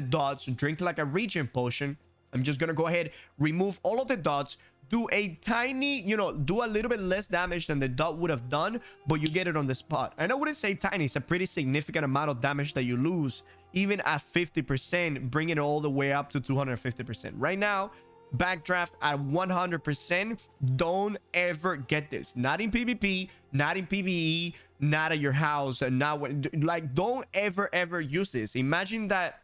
dots, drink like a regen potion. I'm just gonna go ahead, remove all of the dots, do a tiny, you know, do a little bit less damage than the dot would have done, but you get it on the spot. And I wouldn't say tiny, it's a pretty significant amount of damage that you lose, even at 50%, bringing it all the way up to 250%. Right now, backdraft at 100%. Don't ever get this. Not in PvP, not in PvE, not at your house, and not when, like, don't ever use this. Imagine that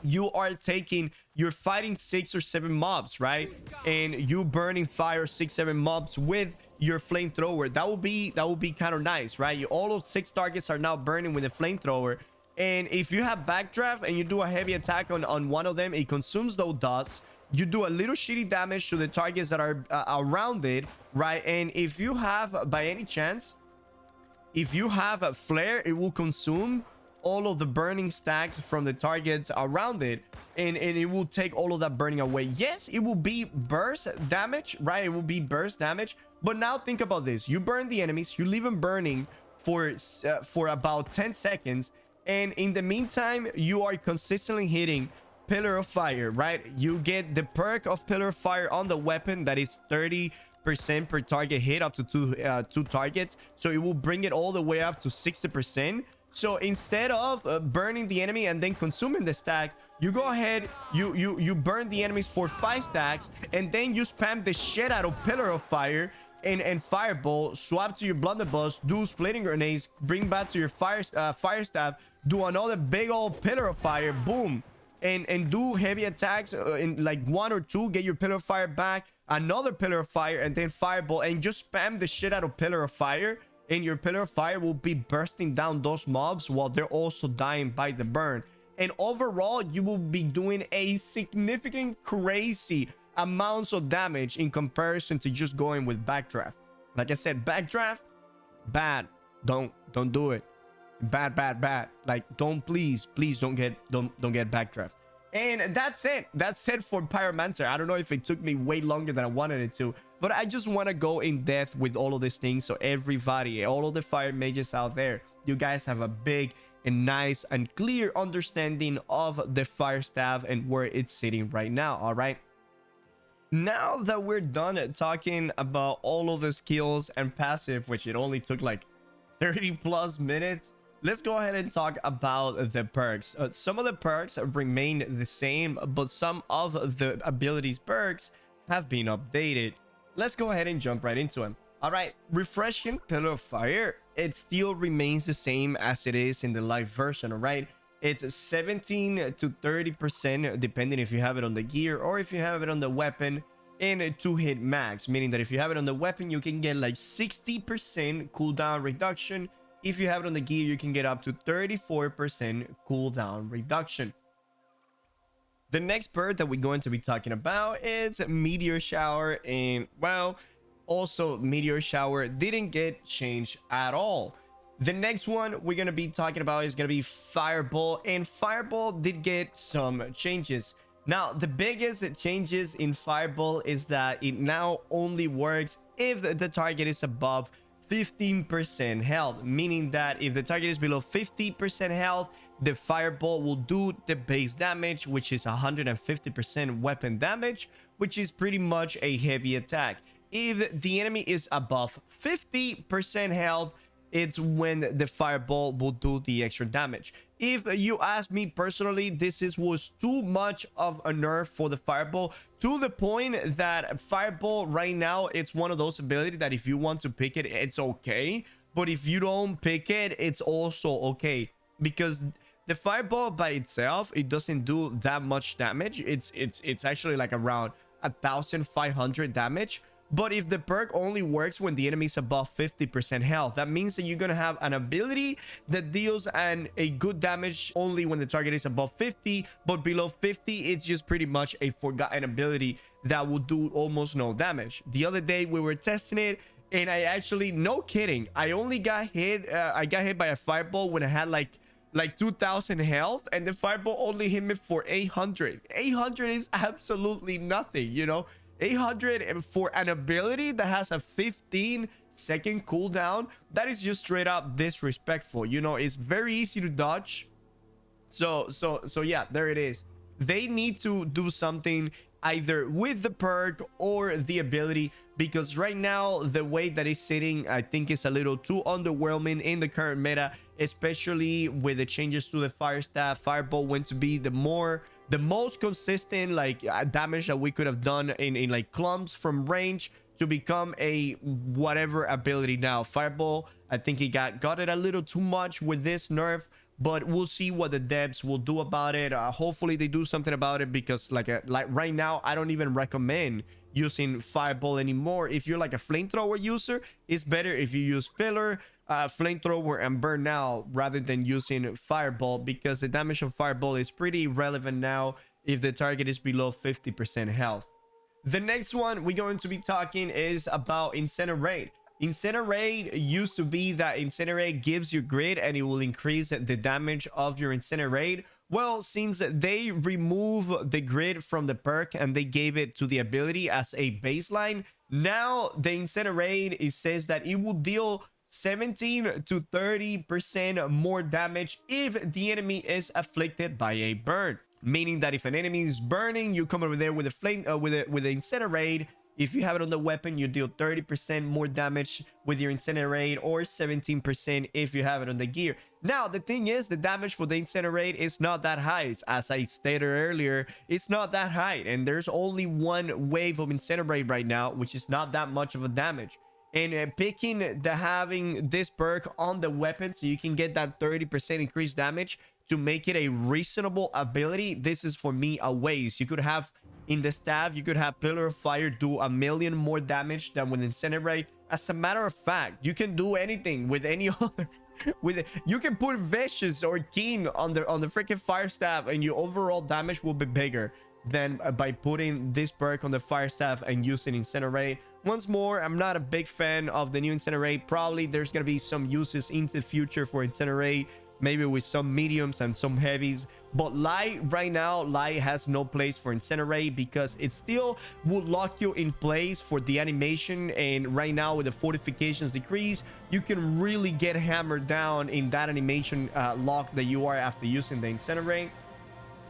you're fighting 6 or 7 mobs, right? And you burning 5 or 6, 7 mobs with your flamethrower. That will be kind of nice, right? All those 6 targets are now burning with a flamethrower. And if you have backdraft and you do a heavy attack on one of them, it consumes those dots. You do a little shitty damage to the targets that are around it, right? And if you have, by any chance, if you have a flare, it will consume all of the burning stacks from the targets around it, and it will take all of that burning away. Yes, it will be burst damage, right? It will be burst damage. But now think about this. You burn the enemies, you leave them burning for about 10 seconds, and in the meantime, you are consistently hitting Pillar of Fire, right? You get the perk of Pillar of Fire on the weapon that is 30% per target hit up to two targets. So it will bring it all the way up to 60%. So instead of burning the enemy and then consuming the stack, you go ahead, you burn the enemies for 5 stacks, and then you spam the shit out of Pillar of Fire and Fireball, swap to your blunderbuss, do splitting grenades, bring back to your fire staff, do another big old Pillar of Fire, boom, and do heavy attacks in like 1 or 2, get your Pillar of Fire back, another Pillar of Fire, and then Fireball, and just spam the shit out of Pillar of Fire, and your Pillar of Fire will be bursting down those mobs while they're also dying by the burn. And overall, you will be doing a significant, crazy amounts of damage in comparison to just going with backdraft. Like I said, backdraft, bad. Don't do it. Bad. Like, please don't get backdraft. And that's it for Pyromancer. I don't know if it took me way longer than I wanted it to, but I just want to go in depth with all of these things, so everybody, all of the fire mages out there, you guys have a big and nice and clear understanding of the fire staff and where it's sitting right now. All right, now that we're done talking about all of the skills and passive, which it only took like 30 plus minutes, let's go ahead and talk about the perks. Some of the perks remain the same, but some of the abilities perks have been updated. Let's go ahead and jump right into them. All right, refreshing Pillar of Fire, it still remains the same as it is in the live version. All right, it's 17 to 30% depending if you have it on the gear or if you have it on the weapon, and a 2-hit max, meaning that if you have it on the weapon, you can get like 60% cooldown reduction. If you have it on the gear, you can get up to 34% cooldown reduction. The next perk that we're going to be talking about is Meteor Shower, and well, also Meteor Shower didn't get changed at all. The next one we're going to be talking about is going to be Fireball, and Fireball did get some changes. Now, the biggest changes in Fireball is that it now only works if the target is above 15% health, meaning that if the target is below 50% health, the Fireball will do the base damage, which is 150% weapon damage, which is pretty much a heavy attack. If the enemy is above 50% health, it's when the Fireball will do the extra damage. If you ask me personally, was too much of a nerf for the Fireball, to the point that Fireball right now, it's one of those abilities that if you want to pick it, it's okay, but if you don't pick it, it's also okay, because the Fireball by itself, it doesn't do that much damage. It's actually like around 1,500 damage. But if the perk only works when the enemy is above 50% health, that means that you're going to have an ability that deals a good damage only when the target is above 50, but below 50, it's just pretty much a forgotten ability that will do almost no damage. The other day we were testing it, and I actually, no kidding, I only got hit, I got hit by a Fireball when I had like 2,000 health, and the Fireball only hit me for 800. 800 is absolutely nothing, you know. 800 for an ability that has a 15-second cooldown, that is just straight up disrespectful. You know, it's very easy to dodge. So yeah, there it is. They need to do something either with the perk or the ability, because right now the way that it's sitting, I think is a little too underwhelming in the current meta, especially with the changes to the fire staff. Fireball went to be the most consistent like damage that we could have done in like clumps from range to become a whatever ability. Now Fireball, I think he got it a little too much with this nerf, but we'll see what the devs will do about it. Hopefully they do something about it, because like right now I don't even recommend using Fireball anymore. If you're like a flamethrower user, it's better if you use Pillar, flamethrower, and burnout rather than using Fireball, because the damage of Fireball is pretty relevant now if the target is below 50% health. The next one we're going to be talking is about Incinerate. Incinerate used to be that Incinerate gives you grid and it will increase the damage of your Incinerate. Well, since they remove the grid from the perk and they gave it to the ability as a baseline, now the Incinerate, it says that it will deal 17 to 30% more damage if the enemy is afflicted by a burn. meaning that if an enemy is burning, you come over there with a flame, with an incinerate. If you have it on the weapon, you deal 30% more damage with your incinerate, or 17% if you have it on the gear. Now, the thing is, the damage for the incinerate is not that high. As I stated earlier, it's not that high, and there's only one wave of incinerate right now, which is not that much of a damage. And picking having this perk on the weapon so you can get that 30% increased damage to make it a reasonable ability, this is for me a waste. You could have in the staff, you could have Pillar of Fire do 1,000,000 more damage than with Incinerate. As a matter of fact, you can do anything with any other. You can put Vicious or Keen on the freaking Fire Staff, and your overall damage will be bigger than by putting this perk on the Fire Staff and using Incinerate. Once more, I'm not a big fan of the new Incinerate. Probably there's gonna be some uses into the future for Incinerate, maybe with some mediums and some heavies, but light right now, light has no place for Incinerate because it still would lock you in place for the animation. And right now, with the fortifications decrease, you can really get hammered down in that animation lock that you are after using the Incinerate.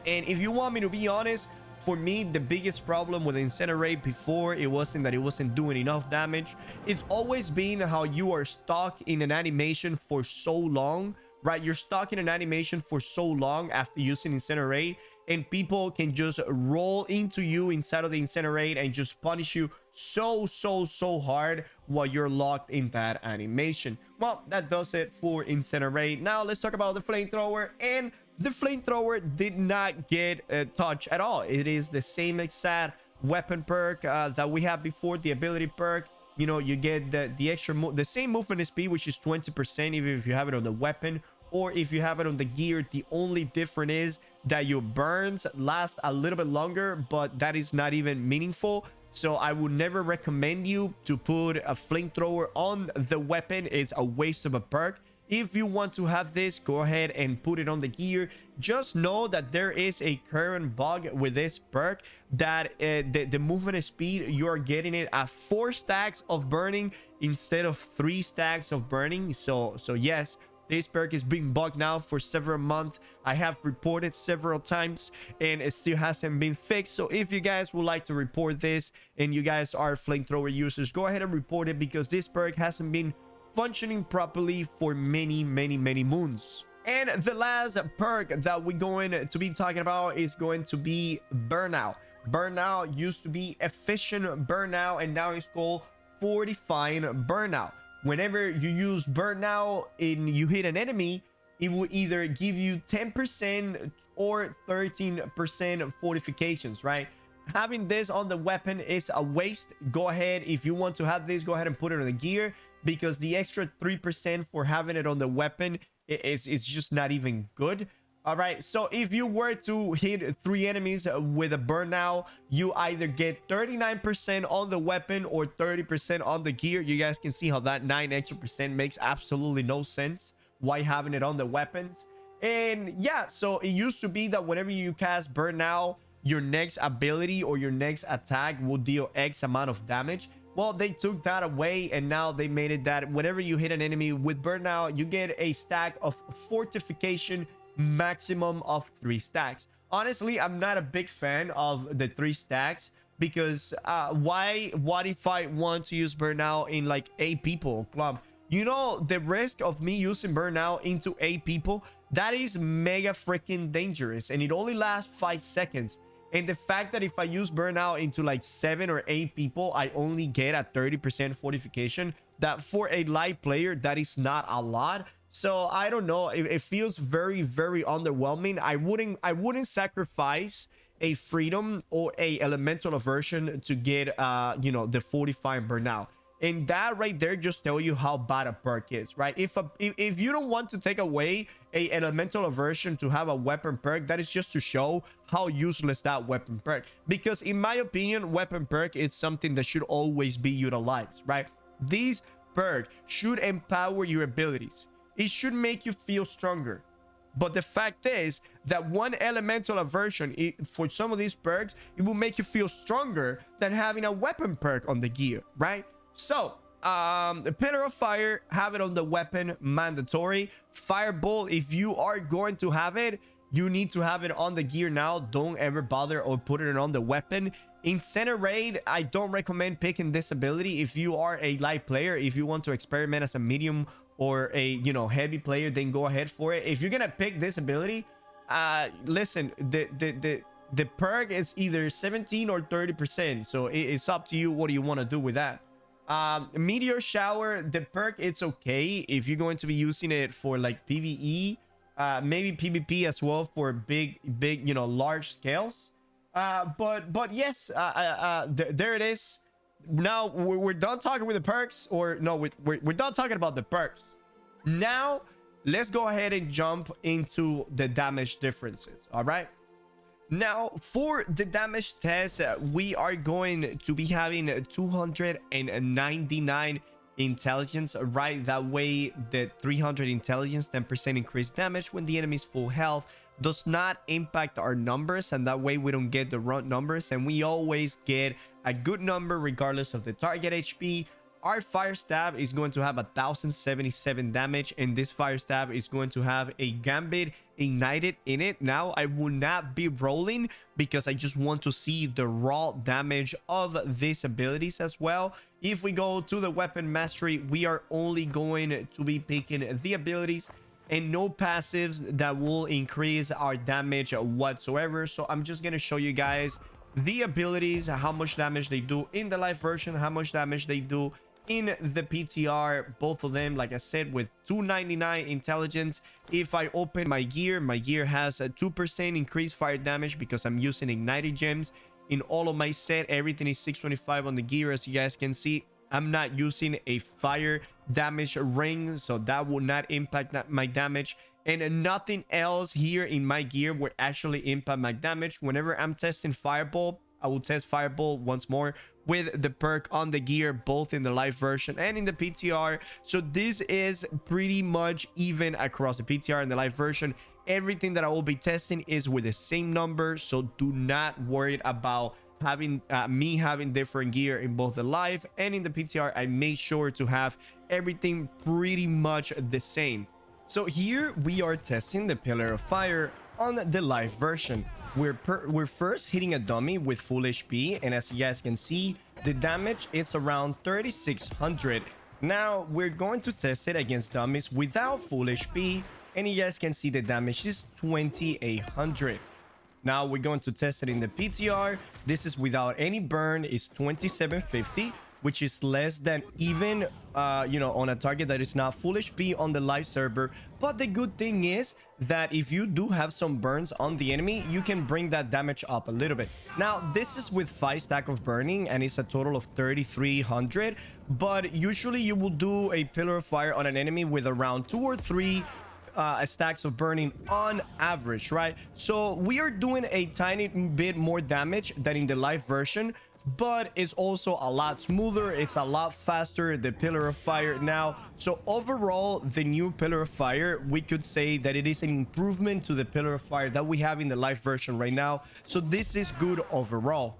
And if you want me to be honest, for me, the biggest problem with Incinerate before, it wasn't that it wasn't doing enough damage. It's always been how you are stuck in an animation for so long, right? You're stuck in an animation for so long after using Incinerate, and people can just roll into you inside of the Incinerate and just punish you so hard while you're locked in that animation. Well, that does it for Incinerate. Now let's talk about the Flamethrower. And the Flamethrower did not get a touch at all. It is the same exact weapon perk that we had before, the ability perk. You know, you get the extra the same movement speed, which is 20%, even if you have it on the weapon or if you have it on the gear. The only difference is that your burns last a little bit longer, but that is not even meaningful. So I would never recommend you to put a Flamethrower on the weapon. It's a waste of a perk. If you want to have this, go ahead and put it on the gear. Just know that there is a current bug with this perk that the movement speed, you are getting it at 4 stacks of burning instead of 3 stacks of burning. So yes, this perk is being bugged now for several months. I have reported several times and it still hasn't been fixed. So if you guys would like to report this and you guys are Flamethrower users, go ahead and report it, because this perk hasn't been functioning properly for many moons. And the last perk that we're going to be talking about is going to be Burnout. Burnout used to be Efficient Burnout, and now it's called Fortifying Burnout. Whenever you use Burnout and you hit an enemy, it will either give you 10% or 13% fortifications, right? Having this on the weapon is a waste. Go ahead, if you want to have this, go ahead and put it on the gear, because the extra 3% for having it on the weapon is just not even good. All right, so if you were to hit 3 enemies with a Burnout, you either get 39% on the weapon or 30% on the gear. You guys can see how that 9 extra percent makes absolutely no sense. Why having it on the weapons? And yeah, so it used to be that whenever you cast Burnout, your next ability or your next attack will deal X amount of damage. Well, they took that away, and now they made it that whenever you hit an enemy with Burnout, you get a stack of fortification, maximum of 3 stacks. Honestly, I'm not a big fan of the 3 stacks, because what if I want to use Burnout in like 8 people club? You know, the risk of me using Burnout into 8 people, that is mega freaking dangerous, and it only lasts 5 seconds. And the fact that if I use Burnout into like 7 or 8 people, I only get a 30% fortification, that for a light player, that is not a lot. So I don't know, it feels very underwhelming. I wouldn't sacrifice a freedom or a elemental aversion to get you know, the fortifying Burnout. And that right there just tell you how bad a perk is, right? If you don't want to take away a elemental aversion to have a weapon perk, that is just to show how useless that weapon perk. Because in my opinion, weapon perk is something that should always be utilized, right? These perks should empower your abilities. It should make you feel stronger. But the fact is that one elemental aversion for some of these perks, it will make you feel stronger than having a weapon perk on the gear, right? So the Pillar of Fire, have it on the weapon, mandatory. Firebolt, if you are going to have it, you need to have it on the gear now. Don't ever bother or put it on the weapon. Incinerate, I don't recommend picking this ability if you are a light player. If you want to experiment as a medium or a, you know, heavy player, then go ahead for it. If you're gonna pick this ability, listen, the perk is either 17 or 30%, so it's up to you. What do you want to do with that? Meteor shower, the perk, it's okay if you're going to be using it for like PvE, maybe PvP as well for big, you know, large scales. But yes, there it is. Now we're done talking with the perks, or no, we're done talking about the perks. Now let's go ahead and jump into the damage differences. All right. Now for the damage test, we are going to be having 299 intelligence, right? That way the 300 intelligence, 10% increased damage when the enemy's full health, does not impact our numbers, and that way we don't get the wrong numbers, and we always get a good number regardless of the target HP. Our fire stab is going to have 1077 damage, and this fire stab is going to have a gambit ignited in it. Now I will not be rolling because I just want to see the raw damage of these abilities as well. If we go to the weapon mastery, we are only going to be picking the abilities and no passives that will increase our damage whatsoever. So I'm just going to show you guys the abilities, how much damage they do in the live version, how much damage they do in the PTR, both of them, like I said, with 299 intelligence. If I open my gear has a 2% increased fire damage because I'm using ignited gems in all of my set. Everything is 625 on the gear, as you guys can see. I'm not using a fire damage ring, so that will not impact my damage, and nothing else here in my gear will actually impact my damage. Whenever I'm testing fireball, I will test fireball once more with the perk on the gear, both in the live version and in the PTR. So this is pretty much even across the PTR and the live version. Everything that I will be testing is with the same number, so do not worry about having me having different gear in both the live and in the PTR. I made sure to have everything pretty much the same. So here we are testing the pillar of fire on the live version. We're first hitting a dummy with full HP, and as you guys can see, the damage is around 3600. Now we're going to test it against dummies without full HP, and you guys can see the damage is 2800. Now we're going to test it in the PTR. This is without any burn. It's 2750, which is less than even you know, on a target that is not full HP on the live server. But the good thing is that if you do have some burns on the enemy, you can bring that damage up a little bit. Now this is with 5 stack of burning, and it's a total of 3300, but usually you will do a pillar of fire on an enemy with around 2 or 3 stacks of burning on average, right? So we are doing a tiny bit more damage than in the live version, but it's also a lot smoother. It's a lot faster, the pillar of fire now. So overall, the new pillar of fire, we could say that it is an improvement to the pillar of fire that we have in the live version right now. So this is good overall.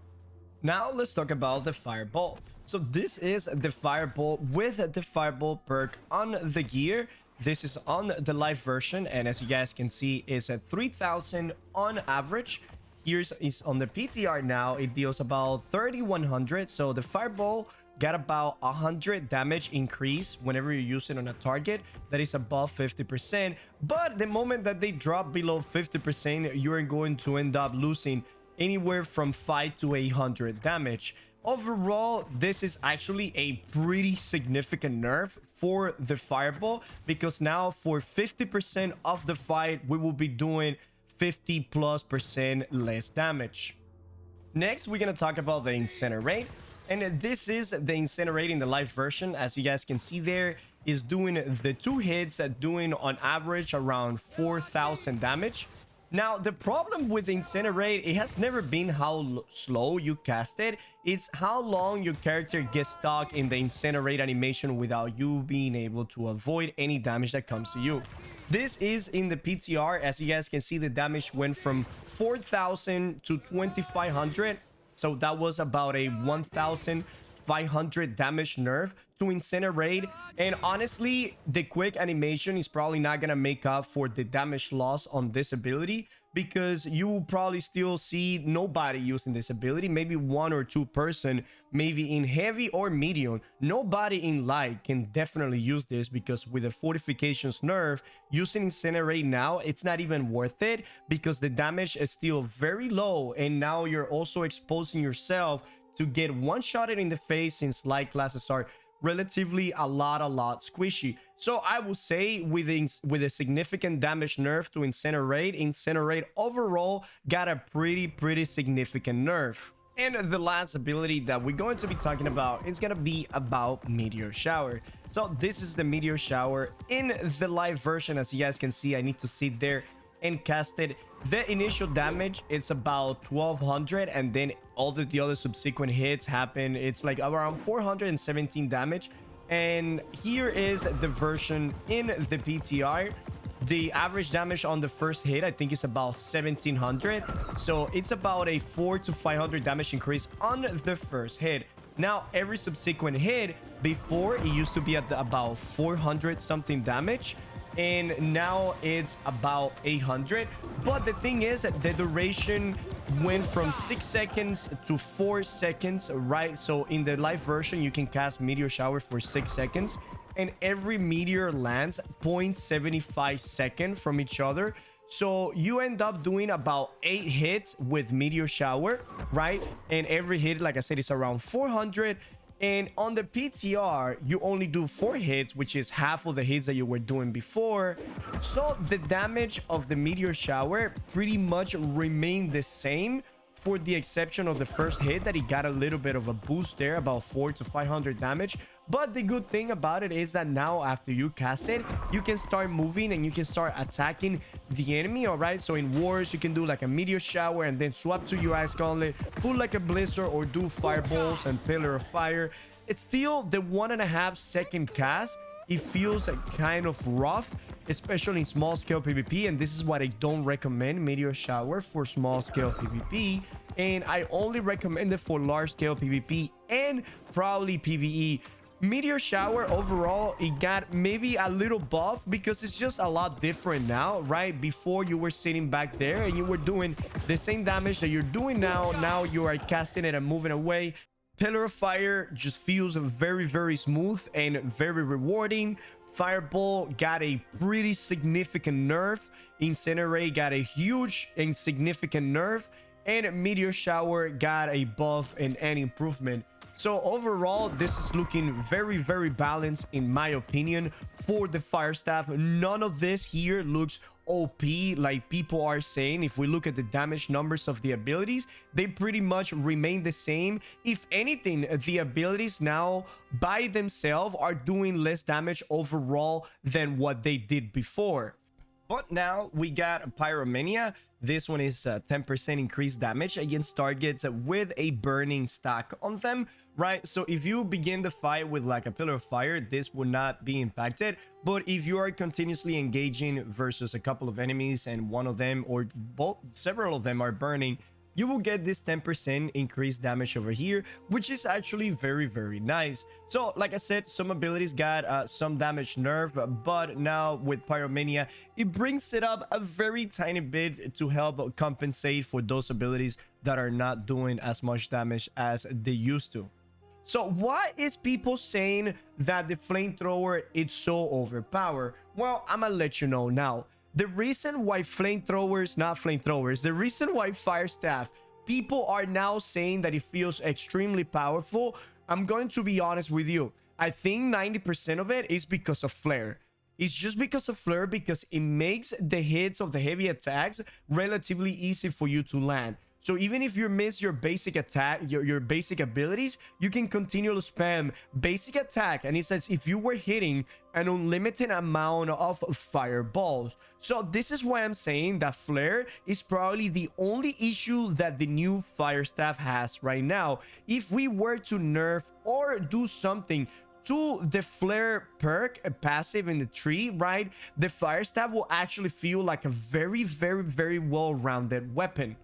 Now let's talk about the fireball. So this is the fireball with the fireball perk on the gear. This is on the live version, and as you guys can see, it's at 3000 on average. Here's is on the PTR now. It deals about 3100. So the fireball got about 100 damage increase whenever you use it on a target that is above 50%. But the moment that they drop below 50%, you're going to end up losing anywhere from 5 to 800 damage. Overall, this is actually a pretty significant nerf for the fireball, because now for 50% of the fight, we will be doing 50+% less damage. Next, we're going to talk about the incinerate, and this is the incinerate in the live version. As you guys can see, there is doing the 2 hits at doing on average around 4000 damage. Now the problem with incinerate, it has never been how slow you cast it, it's how long your character gets stuck in the incinerate animation without you being able to avoid any damage that comes to you. This is in the PTR. As you guys can see, the damage went from 4000 to 2500, so that was about a 1500 damage nerf to incinerate. And honestly, the quick animation is probably not gonna make up for the damage loss on this ability. because you will probably still see nobody using this ability, maybe one or two person, maybe in heavy or medium. Nobody in light can definitely use this, because with the fortifications nerf, using incinerate now, it's not even worth it, because the damage is still very low, and now you're also exposing yourself to get one-shotted in the face, since light classes are relatively a lot squishy. So I will say with a significant damage nerf to incinerate overall got a pretty significant nerf. And the last ability that we're going to be talking about is going to be about Meteor Shower. So this is the Meteor Shower in the live version. As you guys can see, I need to sit there and cast it. The initial damage, it's about 1200, and then all the other subsequent hits happen. It's like around 417 damage. And here is the version in the PTR. The average damage on the first hit, I think, is about 1700. So it's about a 400 to 500 damage increase on the first hit. Now, every subsequent hit, before it used to be at about 400 something damage, and now it's about 800. But the thing is that the duration went from 6 seconds to 4 seconds, right? So in the live version, you can cast Meteor Shower for 6 seconds, and every meteor lands 0.75 seconds from each other. So you end up doing about 8 hits with Meteor Shower, right? And every hit, like I said, is around 400. And on the PTR, you only do 4 hits, which is half of the hits that you were doing before. So the damage of the Meteor Shower pretty much remained the same, for the exception of the first hit, that it got a little bit of a boost there, about 400 to 500 damage. But the good thing about it is that now, after you cast it, you can start moving and you can start attacking the enemy. All right, so in wars, you can do like a Meteor Shower and then swap to your Ice Gauntlet, pull like a Blizzard, or do Fireballs and Pillar of Fire. It's still the 1.5 second cast. It feels kind of rough, especially in small scale PvP, and this is what I don't recommend Meteor Shower for small scale PvP, and I only recommend it for large scale PvP and probably PvE. Meteor Shower overall, it got maybe a little buff, because it's just a lot different now, right? Before, you were sitting back there and you were doing the same damage that you're doing now. Now you are casting it and moving away. Pillar of Fire just feels very smooth and very rewarding. Fireball got a pretty significant nerf. Incinerate got a huge and significant nerf. And Meteor Shower got a buff and an improvement. So overall, this is looking very balanced, in my opinion, for the Fire Staff. None of this here looks OP like people are saying. If we look at the damage numbers of the abilities, they pretty much remain the same. If anything, the abilities now by themselves are doing less damage overall than what they did before. But now we got Pyromania. This one is 10% increased damage against targets with a burning stack on them, right? So if you begin the fight with like a Pillar of Fire, this will not be impacted. But if you are continuously engaging versus a couple of enemies and one of them or both, several of them are burning, you will get this 10% increased damage over here, which is actually very nice. So like I said, some abilities got some damage nerf, but now with Pyromania, it brings it up a very tiny bit to help compensate for those abilities that are not doing as much damage as they used to. So why is people saying that the flamethrower is so overpowered? Well, I'm gonna let you know now. The reason why the reason why Fire Staff, people are now saying that it feels extremely powerful, I'm going to be honest with you. I think 90% of it is because of Flare. It's just because of Flare, because it makes the hits of the heavy attacks relatively easy for you to land. So even if you miss your basic attack, your basic abilities, you can continue to spam basic attack. And it says if you were hitting an unlimited amount of fireballs. So this is why I'm saying that Flare is probably the only issue that the new Fire Staff has right now. If we were to nerf or do something to the Flare perk, a passive in the tree, right, the Fire Staff will actually feel like a very well-rounded weapon.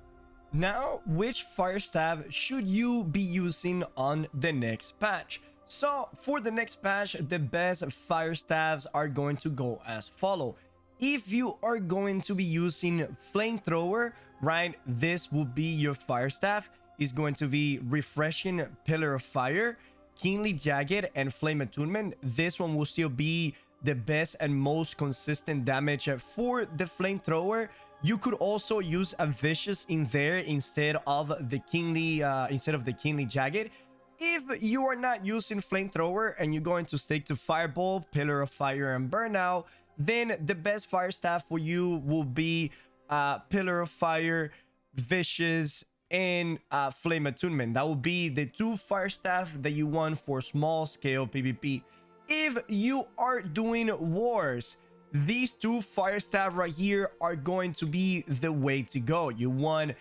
Now, which Fire Staff should you be using on the next patch? So for the next patch, the best Fire Staffs are going to go as follow. If you are going to be using flamethrower, right, this will be your fire staff. Is going to be refreshing pillar of fire, keenly jagged, and flame attunement. This one will still be the best and most consistent damage for the flamethrower. You could also use a vicious in there instead of the keenly jagged. If you are not using flamethrower and you're going to stick to fireball, pillar of fire, and burnout, then the best fire staff for you will be pillar of fire, vicious, and flame attunement. That will be the two fire staff that you want for small scale PvP. If you are doing wars, these two fire staff right here are going to be the way to go. You want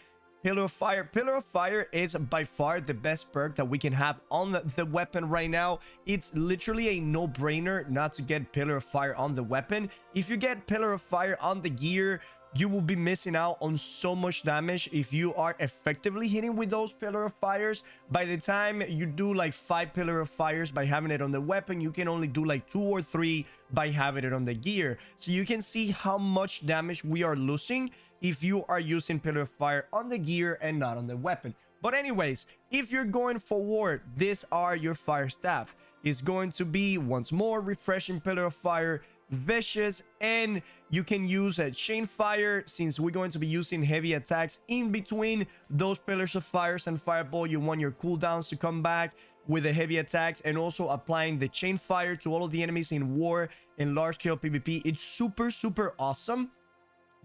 pillar of fire. Pillar of fire is by far the best perk that we can have on the weapon right now. It's literally a no-brainer not to get pillar of fire on the weapon. If you get pillar of fire on the gear, you will be missing out on so much damage if you are effectively hitting with those pillar of fires. By the time you do like 5 pillar of fires by having it on the weapon, you can only do like 2 or 3 by having it on the gear. So you can see how much damage we are losing if you are using pillar of fire on the gear and not on the weapon. But anyways, if you're going forward, these are your fire staff. It's going to be once more refreshing pillar of fire, vicious, and you can use a chain fire since we're going to be using heavy attacks in between those pillars of fires and fireball. You want your cooldowns to come back with the heavy attacks, and also applying the chain fire to all of the enemies in war and large scale PvP. It's super awesome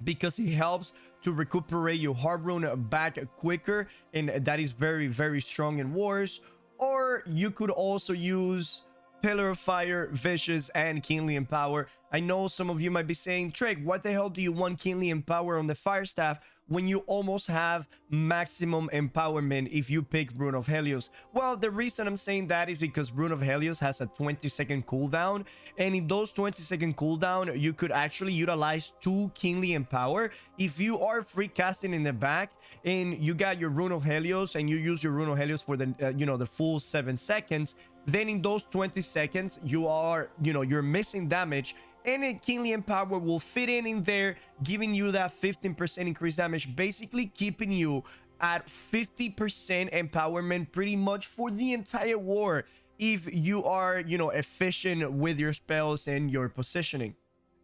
because it helps to recuperate your hard rune back quicker, and that is very strong in wars. Or you could also use pillar of fire, vicious, and keenly empower. I know some of you might be saying, Trick, what the hell do you want keenly empower on the fire staff when you almost have maximum empowerment if you pick Rune of Helios? Well, the reason I'm saying that is because Rune of Helios has a 20-second cooldown, and in those 20-second cooldown, you could actually utilize 2 keenly empower. If you are free casting in the back and you got your Rune of Helios and you use your Rune of Helios for the the full 7 seconds, then in those 20 seconds you're missing damage, and a keenly empower will fit in there, giving you that 15% increased damage, basically keeping you at 50% empowerment pretty much for the entire war if you are efficient with your spells and your positioning.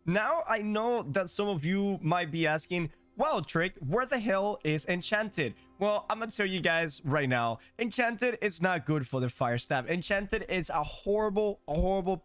Now, I know that some of you might be asking, well, Trick, where the hell is Enchanted? Well, I'm gonna tell you guys right now, Enchanted is not good for the fire staff. Enchanted is a horrible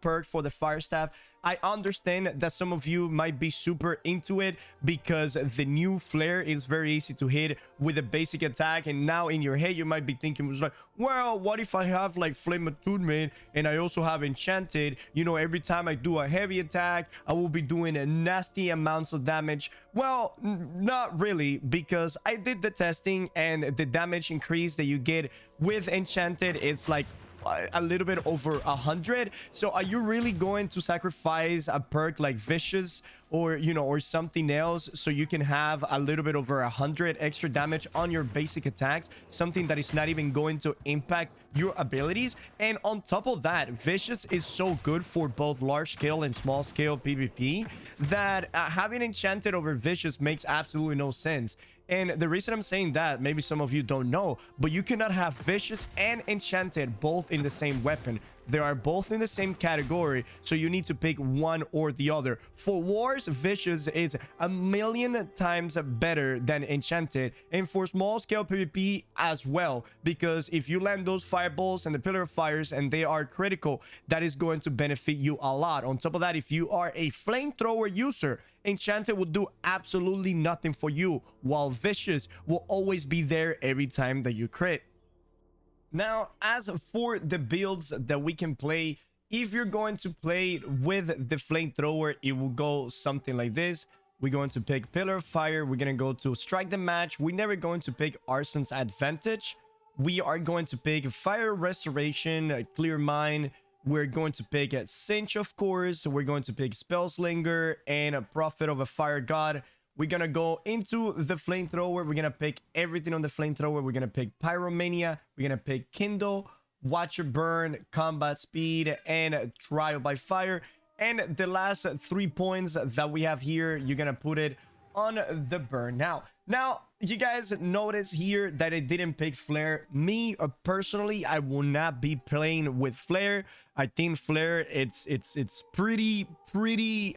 perk for the fire staff. I understand that some of you might be super into it because the new flare is very easy to hit with a basic attack, and now in your head you might be thinking, like, well, what if I have like flame attunement and I also have Enchanted? Every time I do a heavy attack, I will be doing a nasty amounts of damage. Well, not really, because I did the testing and the damage increase that you get with Enchanted, it's like a little bit over 100. So are you really going to sacrifice a perk like vicious or something else so you can have a little bit over 100 extra damage on your basic attacks, something that is not even going to impact your abilities? And on top of that, vicious is so good for both large scale and small scale PvP that having Enchanted over vicious makes absolutely no sense. And the reason I'm saying that, maybe some of you don't know, but you cannot have vicious and Enchanted both in the same weapon. They are both in the same category, so you need to pick one or the other. For wars, vicious is a million times better than Enchanted, and for small scale PvP as well, because if you land those fireballs and the pillar of fires and they are critical, that is going to benefit you a lot. On top of that, if you are a flamethrower user, Enchanted will do absolutely nothing for you, while vicious will always be there every time that you crit. Now, as for the builds that we can play, if you're going to play with the flamethrower, it will go something like this. We're going to pick pillar of fire. We're going to go to strike the match. We're never going to pick arson's advantage. We are going to pick fire restoration, clear mine. We're going to pick a cinch, of course. We're going to pick spellslinger and a prophet of a fire god. We're gonna go into the flamethrower. We're gonna pick everything on the flamethrower. We're gonna pick pyromania. We're gonna pick kindle, watcher burn, combat speed, and trial by fire. And the last 3 points that we have here, you're gonna put it on the burn. Now you guys notice here that I didn't pick flare. Me personally, I will not be playing with flare. I think flare, it's pretty,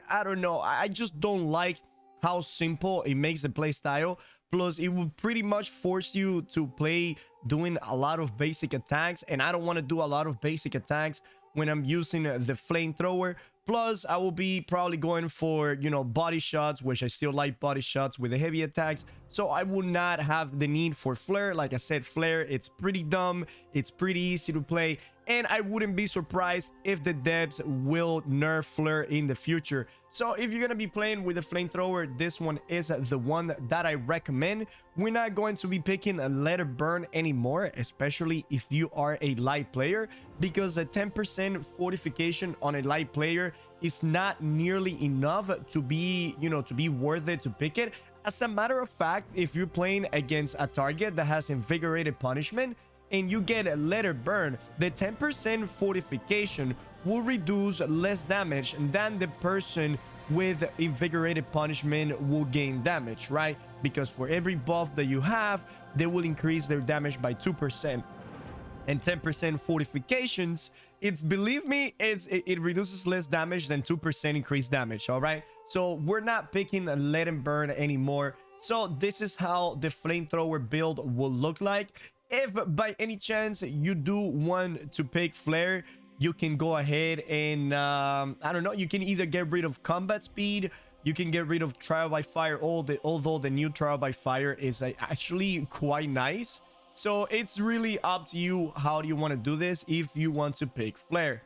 I don't know, I just don't like how simple it makes the play style. Plus it will pretty much force you to play doing a lot of basic attacks, and I don't want to do a lot of basic attacks when I'm using the flamethrower. Plus, I will be probably going for, you know, body shots, which I still like body shots with the heavy attacks. So I will not have the need for flare. Like I said, flare, it's pretty dumb. It's pretty easy to play. And I wouldn't be surprised if the devs will nerf flare in the future. So if you're going to be playing with a flamethrower, this one is the one that I recommend. We're not going to be picking a let it burn anymore, especially if you are a light player, because a 10% fortification on a light player is not nearly enough to be, you know, to be worth it to pick it. As a matter of fact, if you're playing against a target that has invigorated punishment and you get a let it burn, the 10% fortification will reduce less damage than the person with invigorated punishment will gain damage, right? Because for every buff that you have, they will increase their damage by 2%. And 10% fortifications, it's, believe me, it reduces less damage than 2% increased damage. All right, so we're not picking a let and burn anymore. So this is how the flamethrower build will look like. If by any chance you do want to pick flare, you can go ahead and I don't know, you can either get rid of combat speed, you can get rid of trial by fire, although the new trial by fire is actually quite nice. So it's really up to you. How do you want to do this? If you want to pick flare,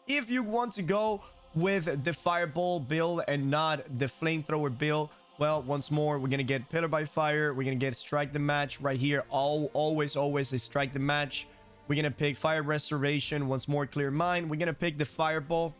if you want to go with the fireball build and not the flamethrower build, well, once more, we're gonna get pillar by fire, we're gonna get strike the match right here. Always a strike the match. We're gonna pick fire restoration, once more clear mind. We're gonna pick the fireball.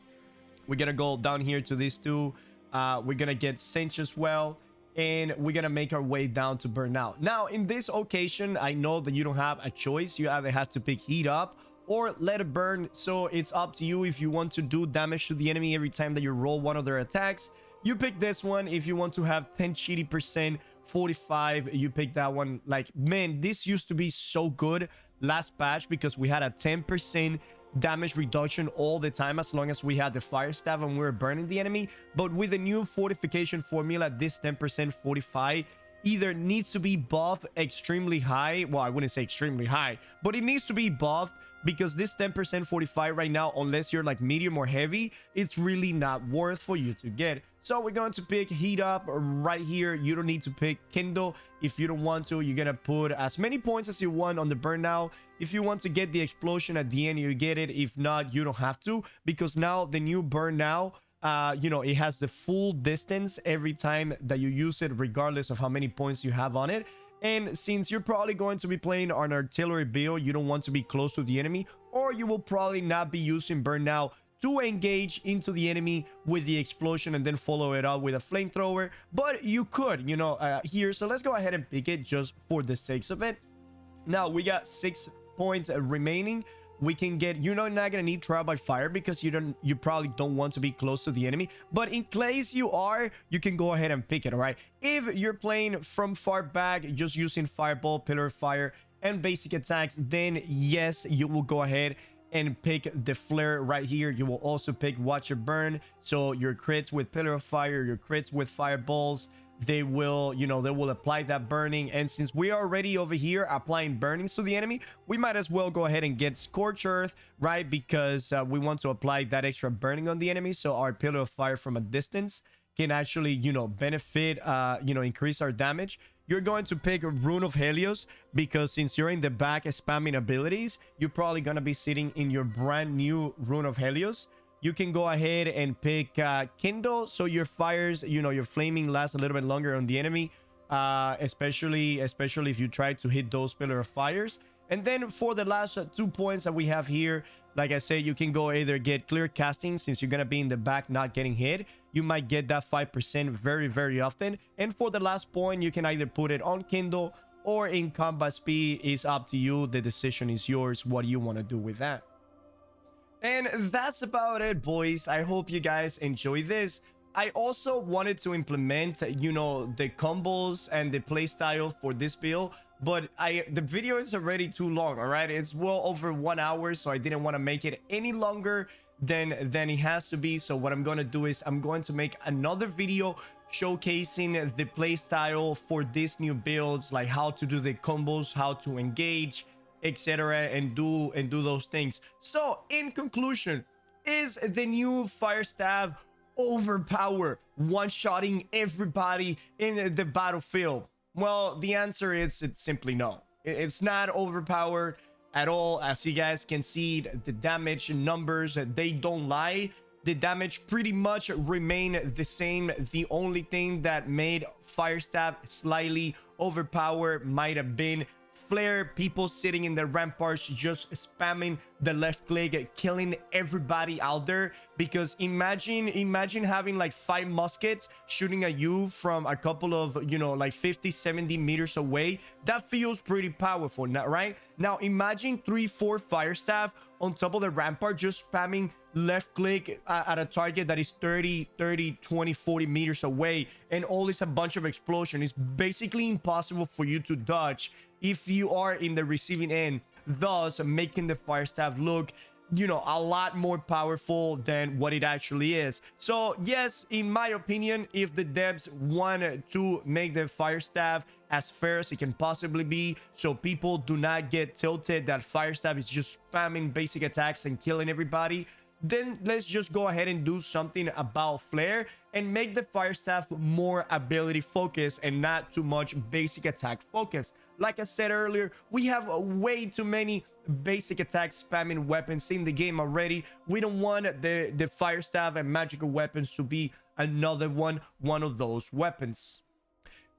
We're gonna go down here to these two. We're gonna get cinch as well, and we're gonna make our way down to burnout. Now in this occasion, I know that you don't have a choice. You either have to pick heat up or let it burn. So it's up to you. If you want to do damage to the enemy every time that you roll one of their attacks, you pick this one. If you want to have 10 cheaty% 45, you pick that one. Like, man, this used to be so good last patch because we had a 10% damage reduction all the time as long as we had the fire staff and we were burning the enemy. But with the new fortification formula, this 10% 45 either needs to be buffed extremely high. Well, I wouldn't say extremely high, but it needs to be buffed, because this 10% 45 right now, unless you're like medium or heavy, it's really not worth for you to get. So we're going to pick heat up right here. You don't need to pick kindle if you don't want to. You're gonna put as many points as you want on the burnout. If you want to get the explosion at the end, you get it. If not, you don't have to, because now the new burnout, you know, it has the full distance every time that you use it, regardless of how many points you have on it. And since you're probably going to be playing an artillery build, you don't want to be close to the enemy, or you will probably not be using burnout to engage into the enemy with the explosion and then follow it up with a flamethrower. But you could, you know, here. So let's go ahead and pick it just for the sake of it. Now we got 6 points remaining. We can get, you're not gonna need trial by fire because you probably don't want to be close to the enemy, but in case you are, you can go ahead and pick it. All right, if you're playing from far back just using fireball, pillar of fire, and basic attacks, then yes, you will go ahead and pick the flare right here. You will also pick watch your burn, so your crits with pillar of fire, your crits with fireballs, they will, you know, they will apply that burning. And since we are already over here applying burnings to the enemy, we might as well go ahead and get scorch earth, right? Because we want to apply that extra burning on the enemy, so our pillar of fire from a distance can actually, you know, benefit, you know, increase our damage. You're going to pick Rune of Helios because since you're in the back spamming abilities, you're probably going to be sitting in your brand new Rune of Helios. You can go ahead and pick Kindle, so your fires, you know, your flaming lasts a little bit longer on the enemy, especially if you try to hit those pillar of fires. And then for the last 2 points that we have here, like I said, you can go either get clear casting, since you're gonna be in the back not getting hit. You might get that 5% very often. And for the last point, you can either put it on Kindle or in combat speed. Is up to you. The decision is yours. What do you want to do with that? And that's about it, boys. I hope you guys enjoy this. I also wanted to implement, you know, the combos and the playstyle for this build, but the video is already too long, all right? It's well over 1 hour, so I didn't want to make it any longer than it has to be. So what I'm going to do is I'm going to make another video showcasing the playstyle for these new builds, like how to do the combos, how to engage, etc., and do those things. So in conclusion, is the new fire staff overpowered, one-shotting everybody in the battlefield? Well, the answer is it's simply no. It's not overpowered at all. As you guys can see, the damage numbers, they don't lie. The damage pretty much remain the same. The only thing that made fire staff slightly overpowered might have been flare, people sitting in the ramparts just spamming the left click, killing everybody out there. Because imagine having like 5 muskets shooting at you from a couple of, you know, like 50-70 meters away. That feels pretty powerful, right? Now imagine 3-4 fire staff on top of the rampart just spamming left click at a target that is 30, 20, 40 meters away, and all is a bunch of explosion. It's basically impossible for you to dodge if you are in the receiving end, thus making the fire staff look, you know, a lot more powerful than what it actually is. So yes, in my opinion, if the devs want to make the fire staff as fair as it can possibly be, so people do not get tilted that fire staff is just spamming basic attacks and killing everybody, then let's just go ahead and do something about flare and make the fire staff more ability focused and not too much basic attack focus. Like I said earlier, we have way too many basic attack spamming weapons in the game already. We don't want the fire staff and magical weapons to be another one of those weapons.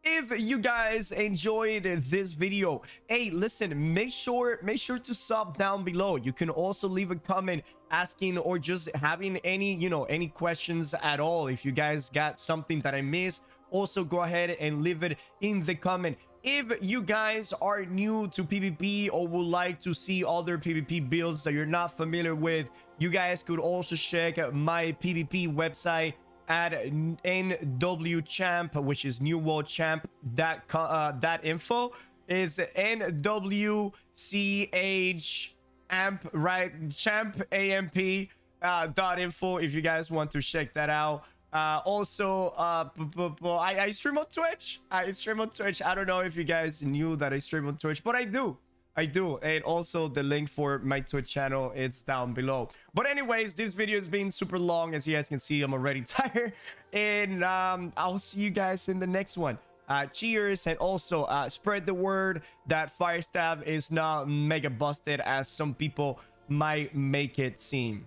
If you guys enjoyed this video, hey, listen, make sure to sub down below. You can also leave a comment asking or just having any, you know, any questions at all. If you guys got something that I missed, also go ahead and leave it in the comment. If you guys are new to PvP or would like to see other PvP builds that you're not familiar with, you guys could also check my PvP website at nwchamp, which is newworldchamp.info. Is nwch amp, right? Champ amp .info if you guys want to check that out. Also, I stream on Twitch. I don't know if you guys knew that I stream on Twitch, but I do. And also the link for my Twitch channel, it's down below. But anyways, this video has been super long. As you guys can see, I'm already tired. And I'll see you guys in the next one. Cheers. And also spread the word that fire staff is not mega busted as some people might make it seem.